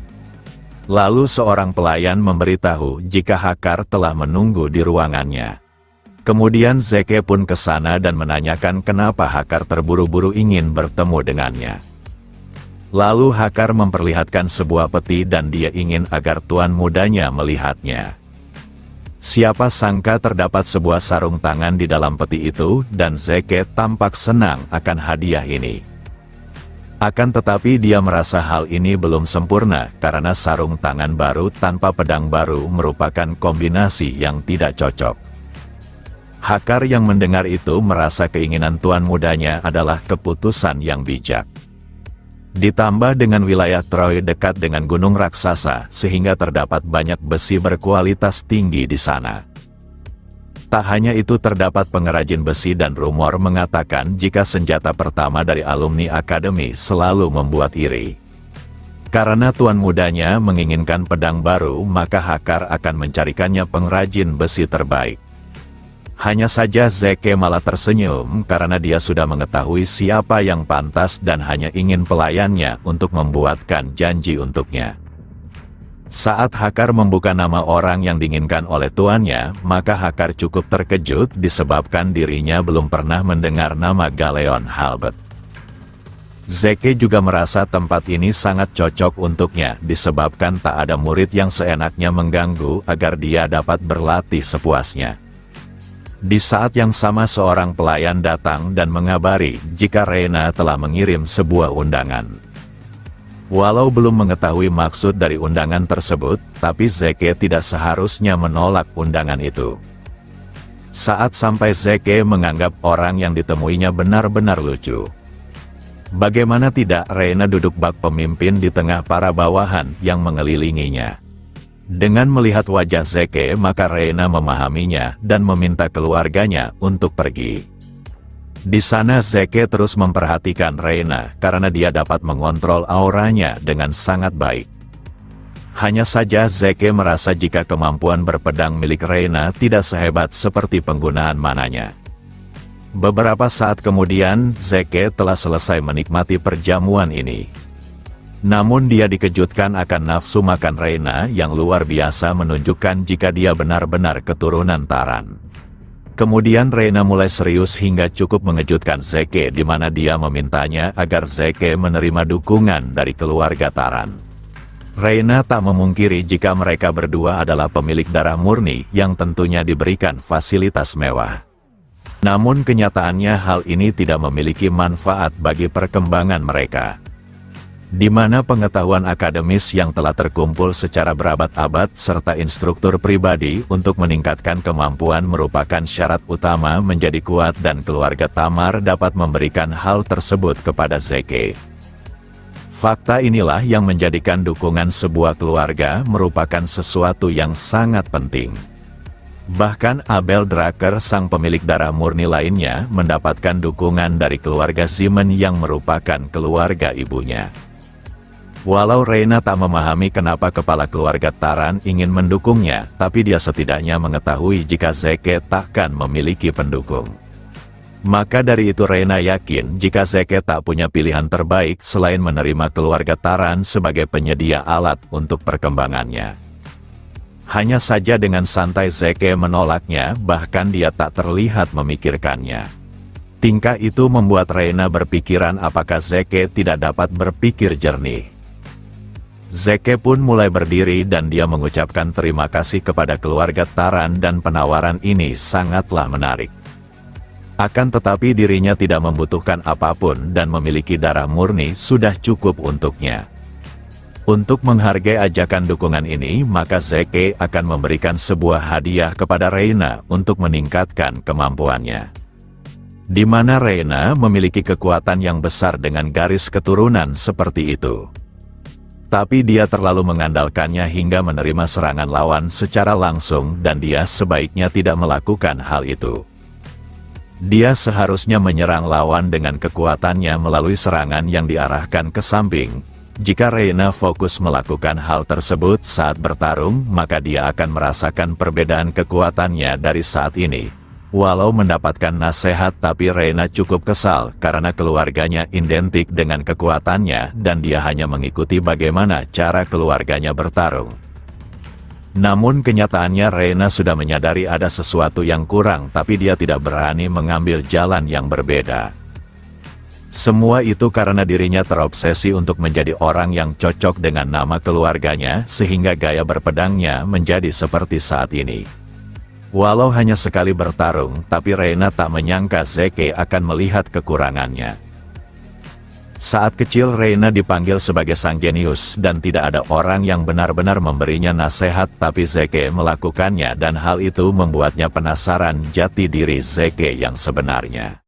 Lalu seorang pelayan memberitahu jika Hakar telah menunggu di ruangannya. Kemudian Zeke pun ke sana dan menanyakan kenapa Hakar terburu-buru ingin bertemu dengannya. Lalu Hakar memperlihatkan sebuah peti dan dia ingin agar tuan mudanya melihatnya. Siapa sangka terdapat sebuah sarung tangan di dalam peti itu dan Zeke tampak senang akan hadiah ini. Akan tetapi dia merasa hal ini belum sempurna karena sarung tangan baru tanpa pedang baru merupakan kombinasi yang tidak cocok. Hakar yang mendengar itu merasa keinginan tuan mudanya adalah keputusan yang bijak. Ditambah dengan wilayah Troy dekat dengan gunung raksasa sehingga terdapat banyak besi berkualitas tinggi di sana. Tak hanya itu, terdapat pengrajin besi dan rumor mengatakan jika senjata pertama dari alumni akademi selalu membuat iri. Karena tuan mudanya menginginkan pedang baru, maka Hakar akan mencarikannya pengrajin besi terbaik. Hanya saja Zeke malah tersenyum karena dia sudah mengetahui siapa yang pantas dan hanya ingin pelayannya untuk membuatkan janji untuknya. Saat Hakar membuka nama orang yang diinginkan oleh tuannya, maka Hakar cukup terkejut disebabkan dirinya belum pernah mendengar nama Galeon Halberd. Zeke juga merasa tempat ini sangat cocok untuknya disebabkan tak ada murid yang seenaknya mengganggu agar dia dapat berlatih sepuasnya. Di saat yang sama seorang pelayan datang dan mengabari jika Reyna telah mengirim sebuah undangan. Walau belum mengetahui maksud dari undangan tersebut, tapi Zeke tidak seharusnya menolak undangan itu. Saat sampai, Zeke menganggap orang yang ditemuinya benar-benar lucu. Bagaimana tidak, Reyna duduk bak pemimpin di tengah para bawahan yang mengelilinginya. Dengan melihat wajah Zeke, maka Reyna memahaminya dan meminta keluarganya untuk pergi. Di sana Zeke terus memperhatikan Reyna karena dia dapat mengontrol auranya dengan sangat baik. Hanya saja Zeke merasa jika kemampuan berpedang milik Reyna tidak sehebat seperti penggunaan mananya. Beberapa saat kemudian, Zeke telah selesai menikmati perjamuan ini. Namun dia dikejutkan akan nafsu makan Reyna yang luar biasa menunjukkan jika dia benar-benar keturunan Taran. Kemudian Reyna mulai serius hingga cukup mengejutkan Zeke di mana dia memintanya agar Zeke menerima dukungan dari keluarga Taran. Reina tak memungkiri jika mereka berdua adalah pemilik darah murni yang tentunya diberikan fasilitas mewah. Namun kenyataannya hal ini tidak memiliki manfaat bagi perkembangan mereka. Di mana pengetahuan akademis yang telah terkumpul secara berabad-abad serta instruktur pribadi untuk meningkatkan kemampuan merupakan syarat utama menjadi kuat dan keluarga Tamar dapat memberikan hal tersebut kepada Zeke. Fakta inilah yang menjadikan dukungan sebuah keluarga merupakan sesuatu yang sangat penting. Bahkan Abel Drucker, sang pemilik darah murni lainnya, mendapatkan dukungan dari keluarga Zeman yang merupakan keluarga ibunya. Walau Reina tak memahami kenapa kepala keluarga Taran ingin mendukungnya, tapi dia setidaknya mengetahui jika Zeke takkan memiliki pendukung. Maka dari itu Reina yakin jika Zeke tak punya pilihan terbaik selain menerima keluarga Taran sebagai penyedia alat untuk perkembangannya. Hanya saja dengan santai Zeke menolaknya, bahkan dia tak terlihat memikirkannya. Tingkah itu membuat Reina berpikiran apakah Zeke tidak dapat berpikir jernih. Zeke pun mulai berdiri dan dia mengucapkan terima kasih kepada keluarga Taran dan penawaran ini sangatlah menarik. Akan tetapi dirinya tidak membutuhkan apapun dan memiliki darah murni sudah cukup untuknya. Untuk menghargai ajakan dukungan ini, maka Zeke akan memberikan sebuah hadiah kepada Reina untuk meningkatkan kemampuannya. Di mana Reina memiliki kekuatan yang besar dengan garis keturunan seperti itu. Tapi dia terlalu mengandalkannya hingga menerima serangan lawan secara langsung dan dia sebaiknya tidak melakukan hal itu. Dia seharusnya menyerang lawan dengan kekuatannya melalui serangan yang diarahkan ke samping. Jika Reina fokus melakukan hal tersebut saat bertarung, maka dia akan merasakan perbedaan kekuatannya dari saat ini. Walau mendapatkan nasihat, tapi Reina cukup kesal karena keluarganya identik dengan kekuatannya dan dia hanya mengikuti bagaimana cara keluarganya bertarung. Namun kenyataannya Reina sudah menyadari ada sesuatu yang kurang, tapi dia tidak berani mengambil jalan yang berbeda. Semua itu karena dirinya terobsesi untuk menjadi orang yang cocok dengan nama keluarganya, sehingga gaya berpedangnya menjadi seperti saat ini. Walau hanya sekali bertarung, tapi Reina tak menyangka Zeke akan melihat kekurangannya. Saat kecil Reina dipanggil sebagai sang jenius dan tidak ada orang yang benar-benar memberinya nasihat, tapi Zeke melakukannya dan hal itu membuatnya penasaran jati diri Zeke yang sebenarnya.